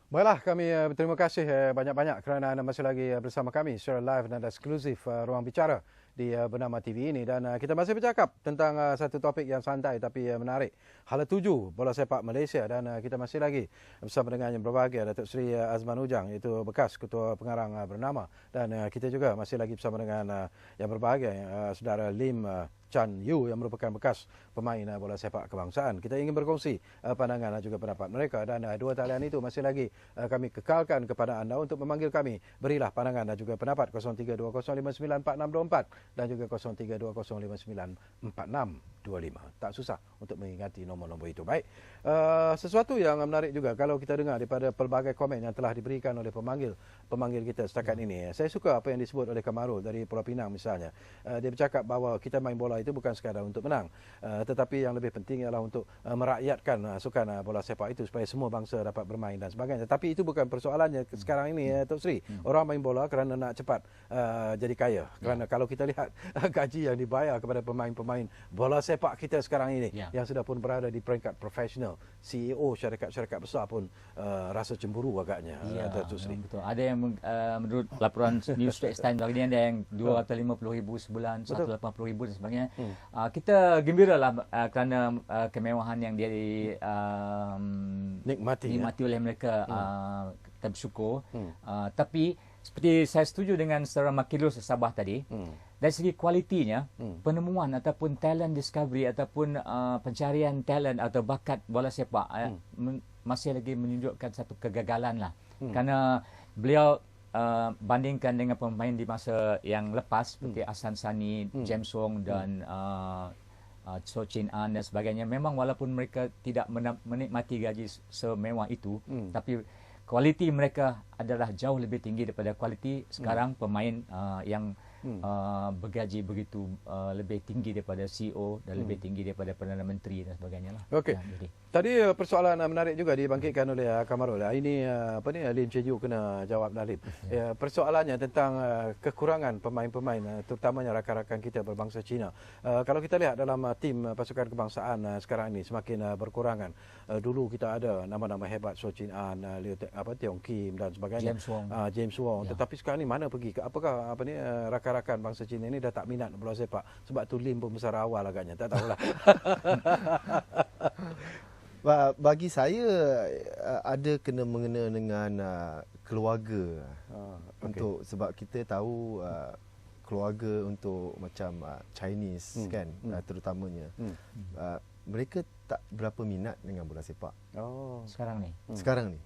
Baiklah, kami berterima kasih banyak-banyak kerana anda masih lagi bersama kami secara live dan eksklusif Ruang Bicara di Bernama TV ini. Dan kita masih bercakap tentang satu topik yang santai tapi menarik. Hala tuju bola sepak Malaysia, dan kita masih lagi bersama dengan yang berbahagia Datuk Seri Azman Ujang, iaitu bekas Ketua Pengarang Bernama. Dan kita juga masih lagi bersama dengan yang berbahagia Saudara Lim Chan Yew yang merupakan bekas pemain bola sepak kebangsaan. Kita ingin berkongsi pandangan dan juga pendapat mereka, dan dua talian itu masih lagi kami kekalkan kepada anda untuk memanggil kami. Berilah pandangan dan juga pendapat 0320594624 dan juga 0320594625. Tak susah untuk mengingati nombor-nombor itu. Baik, sesuatu yang menarik juga kalau kita dengar daripada pelbagai komen yang telah diberikan oleh pemanggil kita setakat ini. Saya suka apa yang disebut oleh Kamarul dari Pulau Pinang misalnya. Dia bercakap bahawa kita main bola itu bukan sekadar untuk menang, tetapi yang lebih penting ialah untuk merakyatkan sukan bola sepak itu supaya semua bangsa dapat bermain dan sebagainya. Tapi itu bukan persoalannya sekarang ini, Tok Sri. Orang main bola kerana nak cepat jadi kaya. Kerana kalau kita lihat gaji yang dibayar kepada pemain-pemain bola sepak kita sekarang ini yang sudah pun berada di peringkat profesional, CEO syarikat-syarikat besar pun rasa cemburu agaknya, Tok Sri. Betul. Ada yang menurut laporan News Straits Times hari ini ada yang 250,000 sebulan, 180,000 dan sebagainya. Kita gembiralah kerana kemewahan yang dia nikmati oleh mereka. Kita bersyukur. Tapi seperti saya setuju dengan Saudara Markelus Sabah tadi, dari segi kualitinya, penemuan ataupun talent discovery ataupun pencarian talent atau bakat bola sepak masih lagi menunjukkan satu kegagalan lah. Kerana beliau bandingkan dengan pemain di masa yang lepas seperti Ahsan Sani, James Wong dan Cho Chin An dan sebagainya, memang walaupun mereka tidak menikmati gaji semewah itu, tapi kualiti mereka adalah jauh lebih tinggi daripada kualiti sekarang pemain yang bergaji begitu lebih tinggi daripada CEO dan lebih tinggi daripada Perdana Menteri dan sebagainya lah. Okey. Tadi persoalan menarik juga dibangkitkan oleh Kamarul. Ini Lim Chin Yew kena jawab dah, Lim. Persoalannya tentang kekurangan pemain-pemain, terutamanya rakan-rakan kita berbangsa Cina. Kalau kita lihat dalam tim pasukan kebangsaan sekarang ini semakin berkurangan. Dulu kita ada nama-nama hebat, Cho Chin An, Tiong Kim dan sebagainya. James Wong. Tetapi sekarang ni mana pergi? Apakah rakan-rakan bangsa Cina ini dah tak minat bola sepak? Sebab tu Lim pun besar awal agaknya. Tak tahulah. Bagi saya ada kena mengena dengan keluarga. Untuk sebab kita tahu keluarga untuk macam Chinese kan, terutamanya. Mereka tak berapa minat dengan bola sepak. Sekarang ni. Sekarang ni.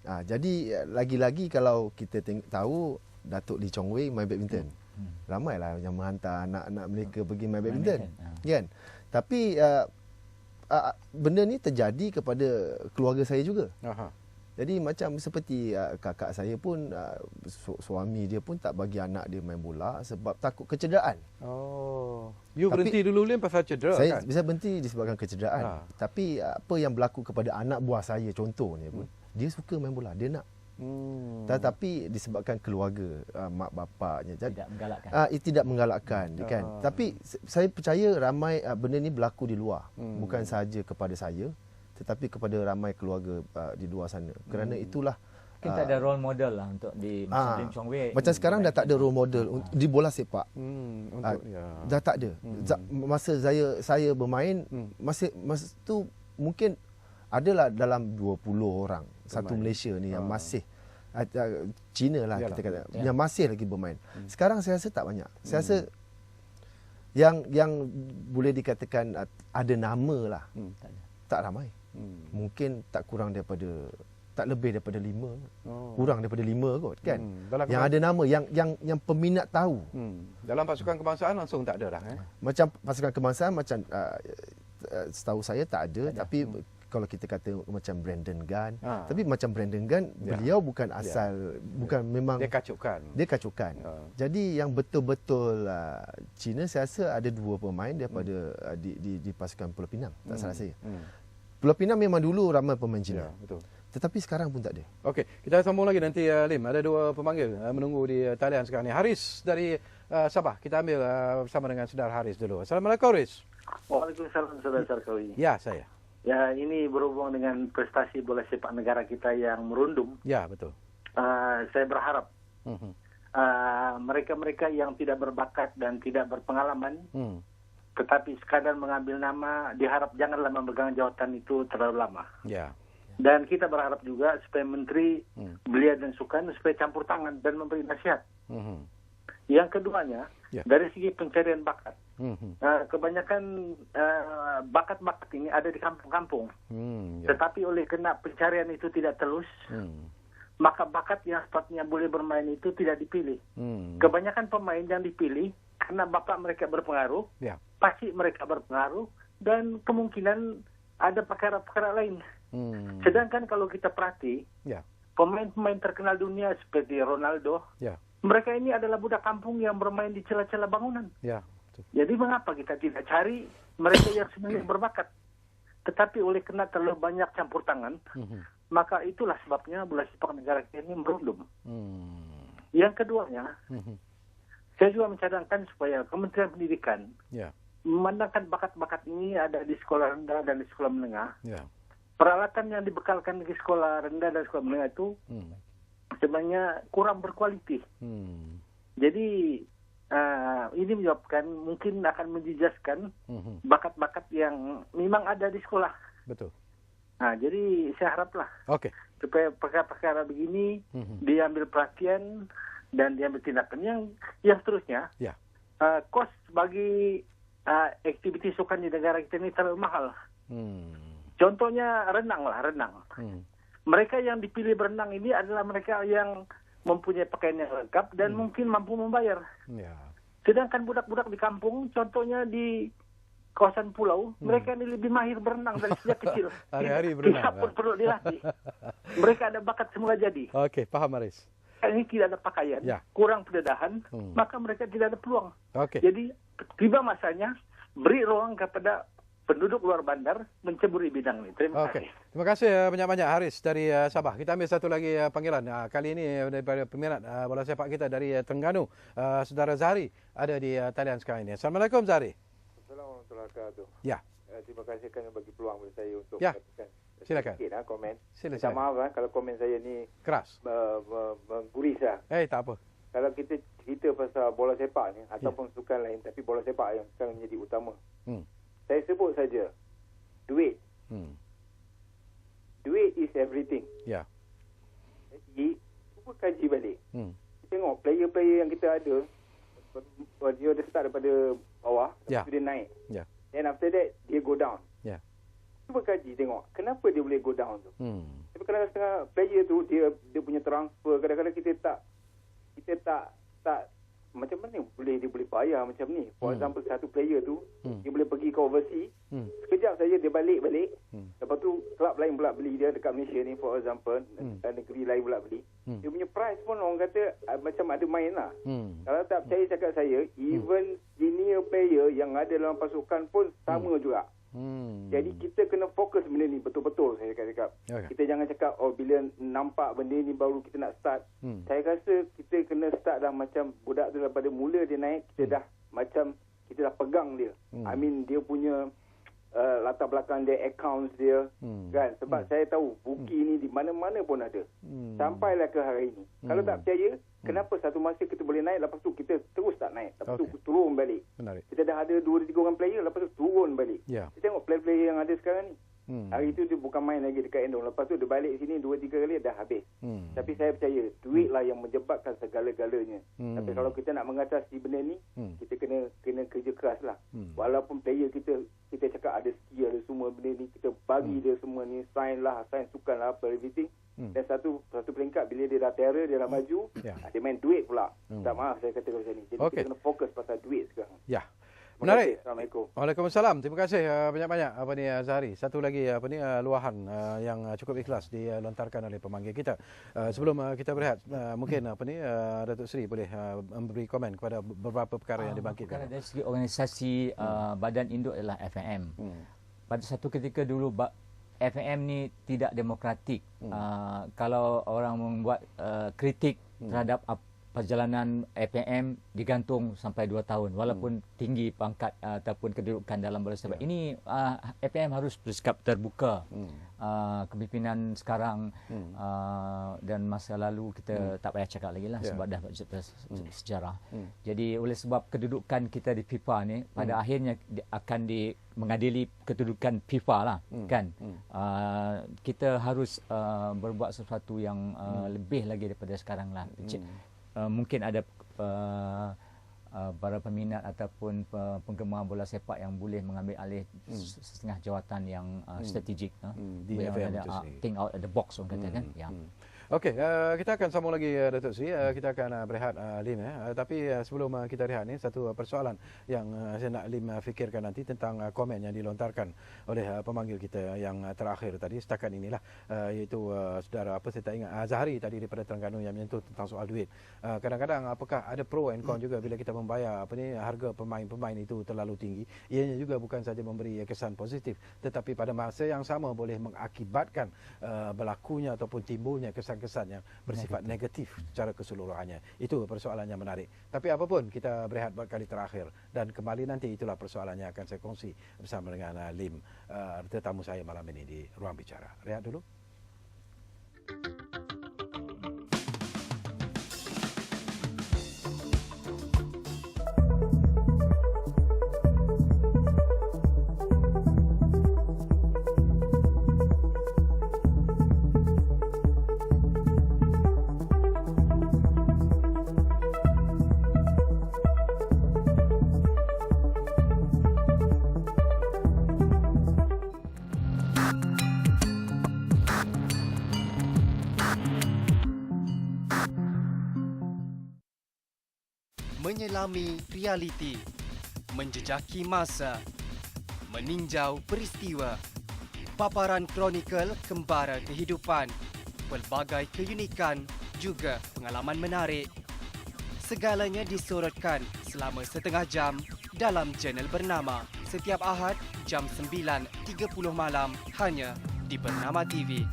Jadi lagi-lagi kalau kita tahu Datuk Lee Chong Wei main badminton. Ramailah yang menghantar anak-anak mereka pergi main badminton. Kan? Tapi benda ni terjadi kepada keluarga saya juga. Jadi macam seperti kakak saya pun, suami dia pun tak bagi anak dia main bola sebab takut kecederaan. You berhenti dulu Lim pasal cedera saya kan? Bisa berhenti disebabkan kecederaan. Tapi apa yang berlaku kepada anak buah saya contohnya pun, dia suka main bola, dia nak. Tetapi disebabkan keluarga, mak bapaknya tidak menggalakkan kan. Tapi saya percaya ramai benda ni berlaku di luar, bukan sahaja kepada saya tetapi kepada ramai keluarga di luar sana. Kerana itulah mungkin tak ada role model lah untuk di Lim Chong Wei. Macam sekarang dah tak ada role model di bola sepak. Dah tak ada. Masa saya bermain, masa tu mungkin adalah dalam 20 orang satu Malaysia ni yang masih Cina lah kita kata, yang masih lagi bermain. Sekarang saya rasa tak banyak. Saya rasa yang boleh dikatakan ada nama lah, tak ramai. Mungkin tak kurang daripada, tak lebih daripada 5. Kurang daripada 5 kot kan. Yang ada nama, yang peminat tahu. Dalam pasukan kebangsaan langsung tak ada dah. Macam pasukan kebangsaan macam setahu saya tak ada. Tapi kalau kita kata macam Brandon Gunn, tapi macam Brandon Gunn, beliau bukan asal, bukan memang dia kacukan. Jadi yang betul-betul Cina, saya rasa ada 2 pemain daripada di pasukan Pulau Pinang, tak salah saya. Pulau Pinang memang dulu ramai pemain Cina. Betul. Tetapi sekarang pun tak ada. Okey, kita sambung lagi nanti Lim. Ada 2 pemanggil menunggu di talian sekarang ni. Haris dari Sabah. Kita ambil bersama dengan Saudara Haris dulu. Assalamualaikum Haris. Waalaikumsalam Saudara Sarkawi. Ya, saya. Ya, ini berhubung dengan prestasi bola sepak negara kita yang merundum. Ya, betul. Saya berharap mereka-mereka yang tidak berbakat dan tidak berpengalaman, tetapi sekadar mengambil nama, diharap janganlah memegang jawatan itu terlalu lama. Ya. Dan kita berharap juga supaya Menteri Belia dan Sukan supaya campur tangan dan memberi nasihat. Yang keduanya, dari segi pencarian bakat. Kebanyakan bakat-bakat ini ada di kampung-kampung. Tetapi oleh kena pencarian itu tidak telus, maka bakat yang sepatutnya boleh bermain itu tidak dipilih. Kebanyakan pemain yang dipilih karena bapak mereka berpengaruh, pasti mereka berpengaruh, dan kemungkinan ada perkara-perkara lain. Sedangkan kalau kita perhati, pemain-pemain terkenal dunia seperti Ronaldo, mereka ini adalah budak kampung yang bermain di celah-celah bangunan. Jadi mengapa kita tidak cari mereka yang sebenarnya berbakat? Tetapi oleh kena terlalu banyak campur tangan, maka itulah sebabnya bola sepak negara kita ini merundum. Yang keduanya, saya juga mencadangkan supaya Kementerian Pendidikan memandangkan bakat-bakat ini ada di sekolah rendah dan di sekolah menengah. Peralatan yang dibekalkan di sekolah rendah dan sekolah menengah itu sebenarnya kurang berkualiti. Jadi ini menyebabkan mungkin akan menjejaskan bakat-bakat yang memang ada di sekolah. Betul. Nah, jadi saya haraplah supaya perkara-perkara begini diambil perhatian dan diambil tindakan. Yang seterusnya, kos bagi aktiviti sukan di negara kita ini terlalu mahal. Contohnya renang. Mereka yang dipilih berenang ini adalah mereka yang mempunyai pakaian yang lengkap dan mungkin mampu membayar. Sedangkan budak-budak di kampung, contohnya di kawasan pulau, mereka ini lebih mahir berenang dari sejak kecil. Hari-hari berenang. Tidak pun perlu dilatih. Mereka ada bakat semula jadi. Okey, faham Haris. Ini tidak ada pakaian, kurang pendedahan, maka mereka tidak ada peluang. Jadi tiba masanya beri ruang kepada penduduk luar bandar menceburi bidang ini. Terima kasih. Terima kasih banyak-banyak Haris dari Sabah. Kita ambil satu lagi panggilan. Kali ini daripada peminat bola sepak kita dari Terengganu. Saudara Zahri ada di talian sekarang ini. Assalamualaikum Zahri. Assalamualaikum warahmatullahi wabarakatuh. Ya. Terima kasih kerana bagi peluang kepada saya untuk mengatakan. Silakan. Sikit komen. Silakan. Minta maaf kalau komen saya ni keras. Mengguris lah. Tak apa. Kalau kita cerita pasal bola sepak ni ataupun sukan lain, tapi bola sepak yang sekarang menjadi utama. Saya sebut saja duit. Duit is everything. Ya. Jadi cuba kaji balik. Tengok player-player yang kita ada, dia dah start daripada bawah, lepas tu dia naik. Then after that dia go down. Cuba kaji tengok kenapa dia boleh go down tu. Tapi kadang-kadang player tu dia punya transfer, kadang-kadang kita tak macam mana dia boleh bayar macam ni. For example, satu player tu dia boleh pergi ke overseas, sekejap saja dia balik. Lepas tu kelab lain pula beli dia dekat Malaysia ni, for example, negeri lain pula beli. Dia punya price pun orang kata macam ada main lah. Kalau tak percaya cakap saya, even senior player yang ada dalam pasukan pun sama juga. Jadi kita kena fokus benda ni betul-betul, saya cakap. Kita jangan cakap bila nampak benda ni baru kita nak start. Saya rasa kita kena start dah macam budak tu daripada mula dia naik, kita dah macam kita dah pegang dia. I mean dia punya latar belakang dia, accounts dia, kan? Sebab saya tahu buki ni di mana-mana pun ada. Sampailah ke hari ini. Kalau tak percaya, kenapa satu masa kita boleh naik, lepas tu kita terus tak naik, lepas tu turun balik. Kita dah ada 2-3 orang player, lepas tu turun balik. Kita tengok player-player yang ada sekarang ni. Hari itu dia bukan main lagi dekat Endong, lepas tu dia balik sini 2-3 kali dah habis. Tapi saya percaya duit lah yang menyebabkan segala-galanya. Tapi kalau kita nak mengatasi benda ni, kita kena kerja keras lah. Walaupun player kita cakap ada skill, ada semua benda ni, kita bagi dia semua ni, sign sukan lah, apa, everything. Dan satu peringkat bila dia dah terror, dia dah maju, dia main duit pula. Tak maaf saya kata macam ni. Jadi kita kena fokus pasal duit sekarang. Ya. Menarik. Assalamualaikum. Waalaikumsalam. Terima kasih banyak-banyak Zahri. Satu lagi luahan yang cukup ikhlas dilontarkan oleh pemanggil kita. Sebelum kita berehat, mungkin Datuk Seri boleh memberi komen kepada beberapa perkara yang dibangkitkan. Dari segi organisasi badan induk adalah FAM. Pada satu ketika dulu FAM ni tidak demokratik. Kalau orang membuat kritik terhadap perjalanan FAM digantung sampai 2 tahun walaupun tinggi pangkat ataupun kedudukan dalam bola sepak. Ini FAM harus bersikap terbuka. Kepimpinan sekarang dan masa lalu kita tak payah cakap lagi lah sebab dah sejarah. Jadi oleh sebab kedudukan kita di FIFA ni pada akhirnya akan mengadili kedudukan FIFA lah, kan. Kita harus berbuat sesuatu yang lebih lagi daripada sekarang lah. Mungkin ada para peminat ataupun penggemar bola sepak yang boleh mengambil alih setengah jawatan yang strategik di FAM itu think out of the box orang kata kan. Okey, kita akan sambung lagi Datuk Seri. Kita akan berehat Lim. Tapi sebelum kita rehat ni, satu persoalan yang saya nak Lim fikirkan nanti tentang komen yang dilontarkan oleh pemanggil kita yang terakhir tadi setakat inilah, iaitu saudara saya tak ingat Zahri tadi daripada Terengganu yang menyentuh tentang soal duit. Kadang-kadang apakah ada pro and con juga bila kita membayar harga pemain-pemain itu terlalu tinggi. Ianya juga bukan saja memberi kesan positif, tetapi pada masa yang sama boleh mengakibatkan berlakunya ataupun timbulnya kesan-kesan yang bersifat negatif secara keseluruhannya. Itu persoalan yang menarik. Tapi apapun, kita berehat buat kali terakhir dan kembali nanti itulah persoalan yang akan saya kongsi bersama dengan Lim, tetamu saya malam ini di Ruang Bicara. Rehat dulu. Menyelami realiti, menjejaki masa, meninjau peristiwa. Paparan kronikal kembara kehidupan, pelbagai keunikan juga pengalaman menarik. Segalanya disorotkan selama setengah jam dalam channel bernama setiap Ahad jam 9.30 malam hanya di Bernama TV.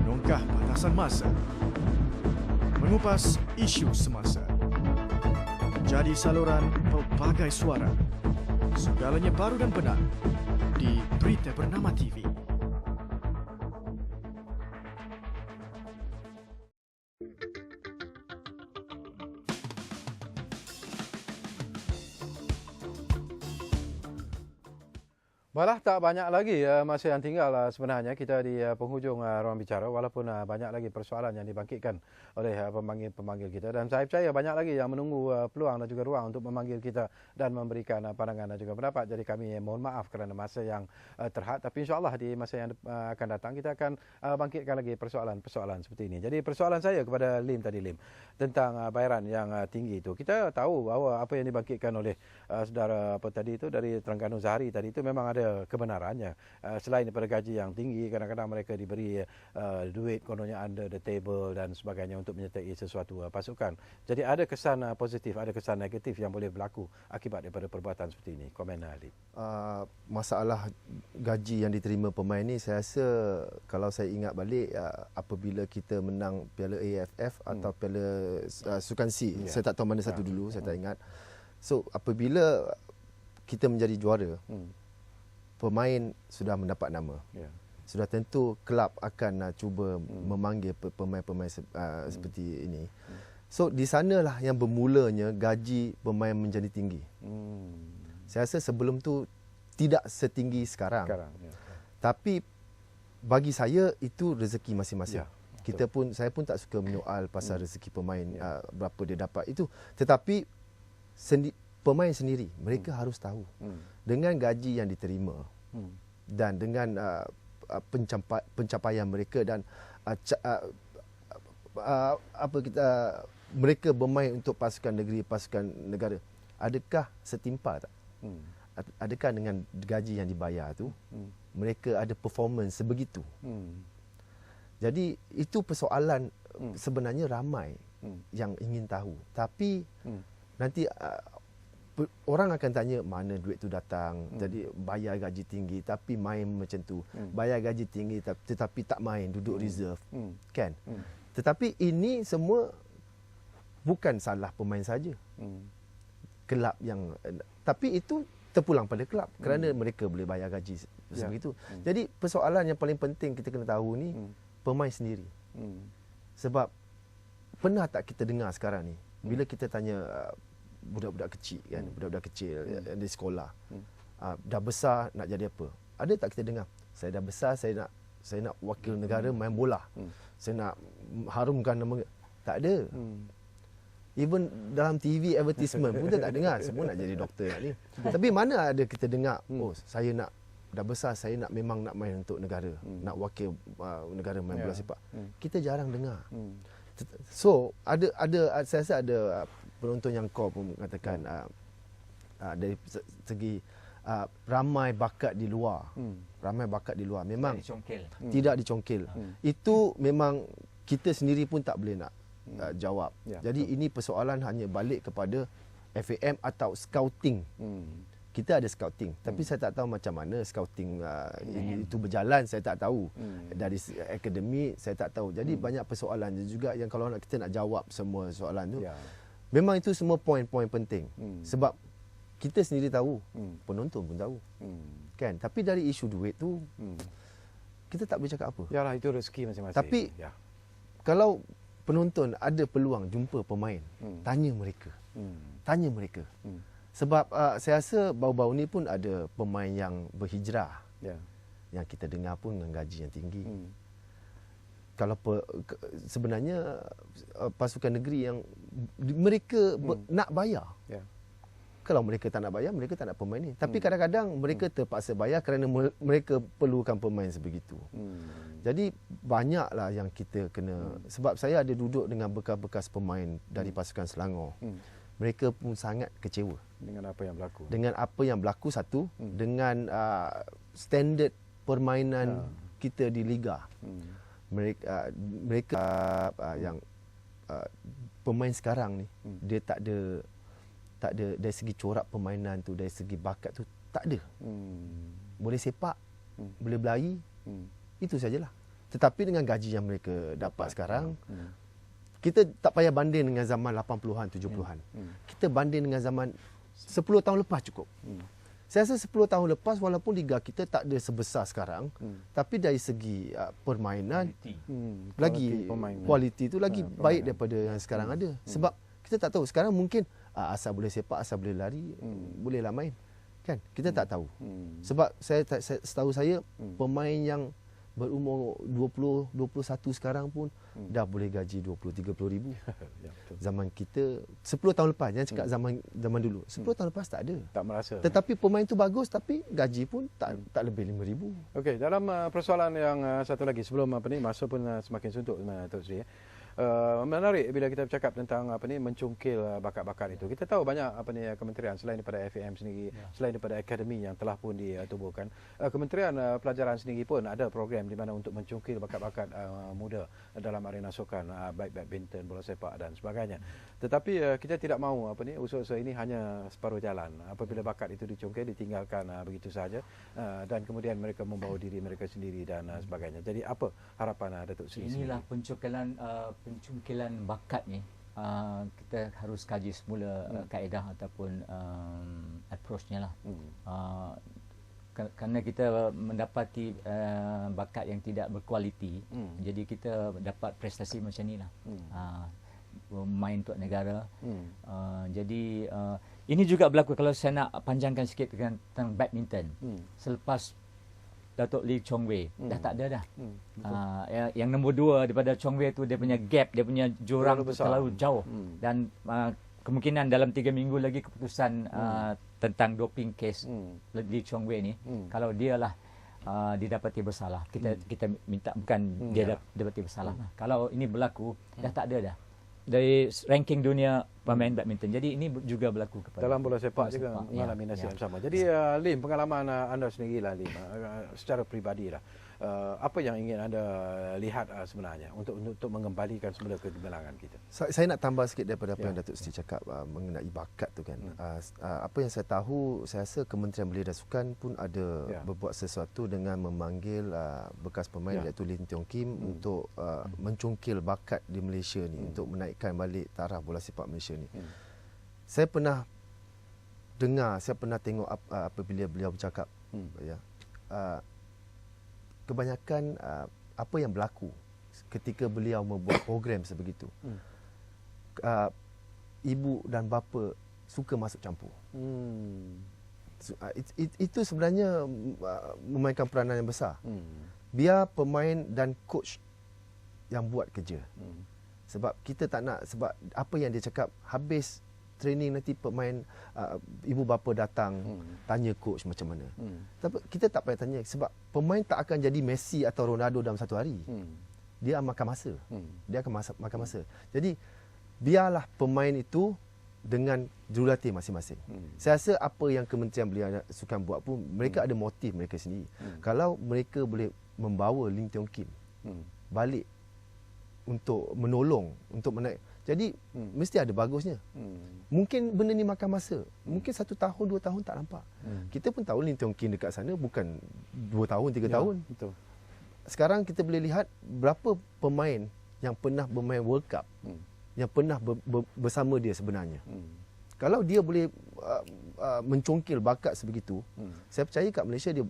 Menongkah batasan masa, mengupas isu semasa, jadi saluran pelbagai suara. Segalanya baru dan benar di Berita Bernama TV. Malah tak banyak lagi masa yang tinggal sebenarnya kita di penghujung ruang bicara, walaupun banyak lagi persoalan yang dibangkitkan oleh pemanggil-pemanggil kita, dan saya percaya banyak lagi yang menunggu peluang dan juga ruang untuk memanggil kita dan memberikan pandangan dan juga pendapat. Jadi kami mohon maaf kerana masa yang terhad, tapi insya-Allah di masa yang akan datang kita akan bangkitkan lagi persoalan-persoalan seperti ini. Jadi persoalan saya kepada Lim tadi, Lim, tentang bayaran yang tinggi itu. Kita tahu bahawa apa yang dibangkitkan oleh saudara apa tadi itu dari Terengganu Zahari tadi itu memang ada kebenarannya. Selain daripada gaji yang tinggi, kadang-kadang mereka diberi duit kononnya under the table dan sebagainya untuk menyertai sesuatu pasukan. Jadi ada kesan positif, ada kesan negatif yang boleh berlaku akibat daripada perbuatan seperti ini. Komen Ali. Masalah gaji yang diterima pemain ni, saya rasa kalau saya ingat balik apabila kita menang Piala AFF atau Piala Sukan C, saya tak tahu mana satu dulu, saya tak ingat. So apabila kita menjadi juara, pemain sudah mendapat nama. Sudah tentu kelab akan cuba memanggil pemain-pemain seperti ini. So di sanalah yang bermulanya gaji pemain menjadi tinggi. Saya rasa sebelum tu tidak setinggi sekarang. Tapi bagi saya itu rezeki masing-masing. Saya pun tak suka menyoal pasal rezeki pemain, berapa dia dapat itu. Tetapi pemain sendiri mereka harus tahu dengan gaji yang diterima dan dengan pencapaian mereka dan mereka bermain untuk pasukan negeri, pasukan negara, adakah setimpal tak? Adakah dengan gaji yang dibayar tu mereka ada performance sebegitu? Jadi itu persoalan sebenarnya ramai yang ingin tahu. Tapi nanti orang akan tanya mana duit tu datang. Jadi bayar gaji tinggi tapi main macam tu. Bayar gaji tinggi tetapi tak main, duduk reserve. Kan? Tetapi ini semua bukan salah pemain saja. Kelab yang tapi itu terpulang pada kelab kerana mereka boleh bayar gaji sebegitu. Jadi persoalan yang paling penting kita kena tahu ni pemain sendiri. Sebab pernah tak kita dengar sekarang ni bila kita tanya budak-budak kecil kan, budak-budak kecil di sekolah, dah besar nak jadi apa? Ada tak kita dengar? Saya dah besar, saya nak wakil negara main bola. Saya nak harumkan nama. Tak ada. Even dalam TV advertisement pun kita tak dengar. Semua nak jadi doktor ni. Tapi mana ada kita dengar, oh saya nak dah besar, saya memang nak main untuk negara, nak wakil negara main bola sepak. Kita jarang dengar. So saya rasa ada penonton yang call pun mengatakan dari segi ramai bakat di luar. Ramai bakat di luar memang tidak dicongkil. Itu memang kita sendiri pun tak boleh nak jawab. Jadi ini persoalan hanya balik kepada FAM atau scouting. Kita ada scouting, tapi saya tak tahu macam mana scouting itu berjalan, saya tak tahu. Dari akademi saya tak tahu. Jadi banyak persoalan juga yang kalau kita nak jawab semua soalan tu. Memang itu semua poin-poin penting. Sebab kita sendiri tahu, penonton pun tahu. Kan? Tapi dari isu duit tu kita tak boleh cakap apa. Yalah, itu rezeki masing-masing. Tapi kalau penonton ada peluang jumpa pemain, tanya mereka. Tanya mereka. Sebab saya rasa baru-baru ni pun ada pemain yang berhijrah. Yang kita dengar pun dengan gaji yang tinggi. Kalau sebenarnya pasukan negeri yang mereka nak bayar. Kalau mereka tak nak bayar, mereka tak nak pemain ni. Tapi kadang-kadang mereka terpaksa bayar kerana mereka perlukan pemain sebegitu. Jadi banyaklah yang kita kena, sebab saya ada duduk dengan bekas-bekas pemain dari pasukan Selangor. Mereka pun sangat kecewa dengan apa yang berlaku. Dengan apa yang berlaku satu, dengan standard permainan kita di liga. Mereka yang pemain sekarang ni, dia tak ada dari segi corak permainan tu, dari segi bakat tu tak ada. Boleh sepak, boleh berlari, itu sajalah. Tetapi dengan gaji yang mereka dapat sekarang, kita tak payah banding dengan zaman 80-an, 70-an. Kita banding dengan zaman 10 tahun lepas cukup. Saya rasa 10 tahun lepas, walaupun liga kita tak ada sebesar sekarang, tapi dari segi permainan, lagi kualiti tu lagi baik daripada yang sekarang ada. Sebab kita tak tahu, sekarang mungkin asal boleh sepak, asal boleh lari, bolehlah main. Kan? Kita tak tahu. Sebab setahu saya, pemain yang berumur 20, 21 sekarang pun dah boleh gaji 20-30 ribu. Zaman kita 10 tahun lepas, jangan cakap zaman dulu. 10 tahun lepas tak ada. Tak merasa. Tetapi pemain tu bagus, tapi gaji pun tak lebih 5 ribu. Okey, dalam persoalan yang satu lagi sebelum masa pun semakin suntuk Tok Sri. Menarik bila kita bercakap tentang mencungkil bakat-bakat itu. Kita tahu banyak kementerian selain daripada FAM sendiri, selain daripada akademi yang telah pun ditubuhkan. Kementerian Pelajaran sendiri pun ada program di mana untuk mencungkil bakat-bakat muda dalam arena sukan, baik badminton, bola sepak dan sebagainya. Tetapi kita tidak mahu usaha-usaha ini hanya separuh jalan. Apabila bakat itu dicungkil, ditinggalkan begitu saja, dan kemudian mereka membawa diri mereka sendiri dan sebagainya. Jadi apa harapan Datuk Sri? Inilah pencungkilan bakat ni, kita harus kaji semula kaedah ataupun approach-nya lah. Kerana kita mendapati bakat yang tidak berkualiti, jadi kita dapat prestasi macam ni lah. Main untuk negara. Jadi ini juga berlaku, kalau saya nak panjangkan sikit tentang badminton. Selepas Datuk Lee Chong Wei, dah tak ada dah. Yang nombor 2 daripada Chong Wei tu, dia punya gap, dia punya jurang tu terlalu jauh. Dan kemungkinan dalam 3 minggu lagi keputusan tentang doping case Lee Chong Wei ni, kalau dia lah didapati bersalah, kita minta, bukan dia didapati bersalah. Kalau ini berlaku, dah tak ada dah dari ranking dunia pemain badminton. Jadi ini juga berlaku kepada dalam bola sepak juga mengalami nasib yang sama. Jadi Lim, pengalaman anda sendirilah Lim, secara peribadi lah, apa yang ingin anda lihat sebenarnya untuk mengembalikan semula kegemilangan kita? Saya nak tambah sikit daripada apa yang Datuk Sri cakap mengenai bakat tu kan. Apa yang saya tahu, saya rasa Kementerian Belia dan Sukan pun ada berbuat sesuatu dengan memanggil bekas pemain iaitu Lim Tiong Kim untuk mencungkil bakat di Malaysia ni, untuk menaikkan balik taraf bola sepak Malaysia ni. Saya pernah dengar, saya pernah tengok apabila beliau bercakap, kebanyakan apa yang berlaku ketika beliau membuat program sebegitu, ibu dan bapa suka masuk campur. Itu sebenarnya memainkan peranan yang besar. Biar pemain dan coach yang buat kerja. Sebab kita tak nak, sebab apa yang dia cakap, habis training nanti pemain, ibu bapa datang tanya coach macam mana. Tapi kita tak payah tanya, sebab pemain tak akan jadi Messi atau Ronaldo dalam satu hari. Dia makan masa. Dia akan makan masa. Jadi biarlah pemain itu dengan jurulatih masing-masing. Saya rasa apa yang Kementerian Belia Sukan buat pun, mereka ada motif mereka sendiri. Kalau mereka boleh membawa Lim Tiong Kim balik untuk menolong, untuk menaik, jadi mesti ada bagusnya. Mungkin benda ni makan masa. Mungkin 1 tahun, 2 tahun tak nampak. Kita pun tahu Lim Tiong Kim dekat sana bukan 2 tahun, 3 tahun. Betul. Sekarang kita boleh lihat berapa pemain yang pernah bermain World Cup, yang pernah bersama dia sebenarnya. Kalau dia boleh mencongkil bakat sebegitu, saya percaya kat Malaysia dia.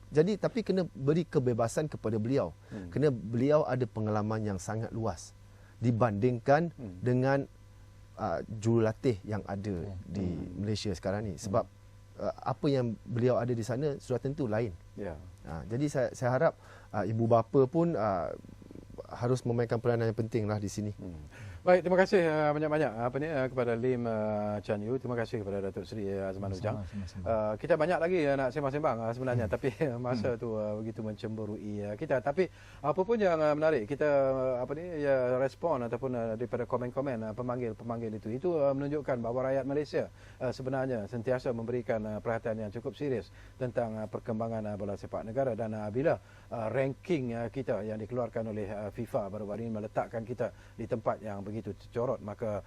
Jadi tapi kena beri kebebasan kepada beliau. Kerana beliau ada pengalaman yang sangat luas dibandingkan dengan jurulatih yang ada di Malaysia sekarang ni. Sebab apa yang beliau ada di sana sudah tentu lain. Jadi saya harap ibu bapa pun harus memainkan peranan yang penting lah di sini. Baik, terima kasih banyak-banyak kepada Lim Chan Yu, terima kasih kepada Datuk Seri Azman Ujang. Kita banyak lagi nak sembang-sembang sebenarnya, tapi masa tu begitu mencemburui kita. Tapi apa pun yang menarik, kita respon ataupun daripada komen-komen pemanggil-pemanggil itu menunjukkan bahawa rakyat Malaysia sebenarnya sentiasa memberikan perhatian yang cukup serius tentang perkembangan bola sepak negara, dan bila ranking kita yang dikeluarkan oleh FIFA baru-baru ini meletakkan kita di tempat yang begitu tercorot, maka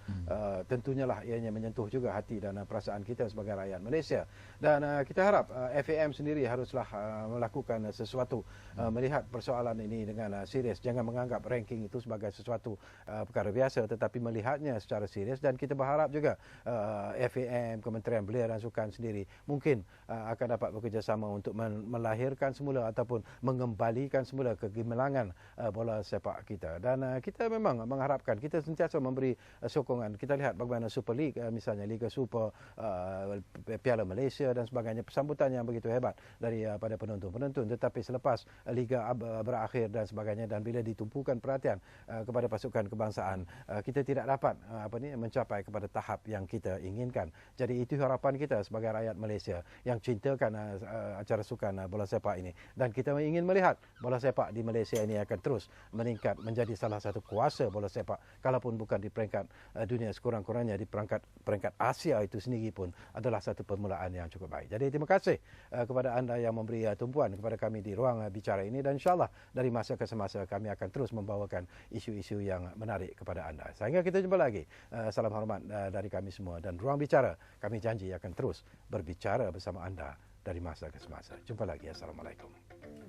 tentunya lah ianya menyentuh juga hati dan perasaan kita sebagai rakyat Malaysia. Dan kita harap FAM sendiri haruslah melakukan sesuatu, melihat persoalan ini dengan serius. Jangan menganggap ranking itu sebagai sesuatu perkara biasa, tetapi melihatnya secara serius. Dan kita berharap juga FAM, Kementerian Belia dan Sukan sendiri mungkin akan dapat bekerjasama untuk melahirkan semula ataupun mengembalikan semula kegemilangan bola sepak kita. Dan kita memang mengharapkan, kita sentiasa memberi sokongan. Kita lihat bagaimana Super League, misalnya Liga Super, Piala Malaysia dan sebagainya, sambutan yang begitu hebat daripada penonton-penonton. Tetapi selepas Liga berakhir dan sebagainya, dan bila ditumpukan perhatian kepada pasukan kebangsaan, kita tidak dapat mencapai kepada tahap yang kita inginkan. Jadi itu harapan kita sebagai rakyat Malaysia yang cintakan acara sukan bola sepak ini. Dan kita ingin melihat bola sepak di Malaysia ini akan terus meningkat menjadi salah satu kuasa bola sepak, kalaupun bukan di peringkat dunia, sekurang-kurangnya di peringkat Asia itu sendiri pun adalah satu permulaan yang cukup baik. Jadi terima kasih kepada anda yang memberi tumpuan kepada kami di ruang bicara ini, dan insyaAllah dari masa ke semasa kami akan terus membawakan isu-isu yang menarik kepada anda. Sehingga kita jumpa lagi. Salam hormat dari kami semua, dan ruang bicara kami janji akan terus berbicara bersama anda dari masa ke semasa. Jumpa lagi. Assalamualaikum.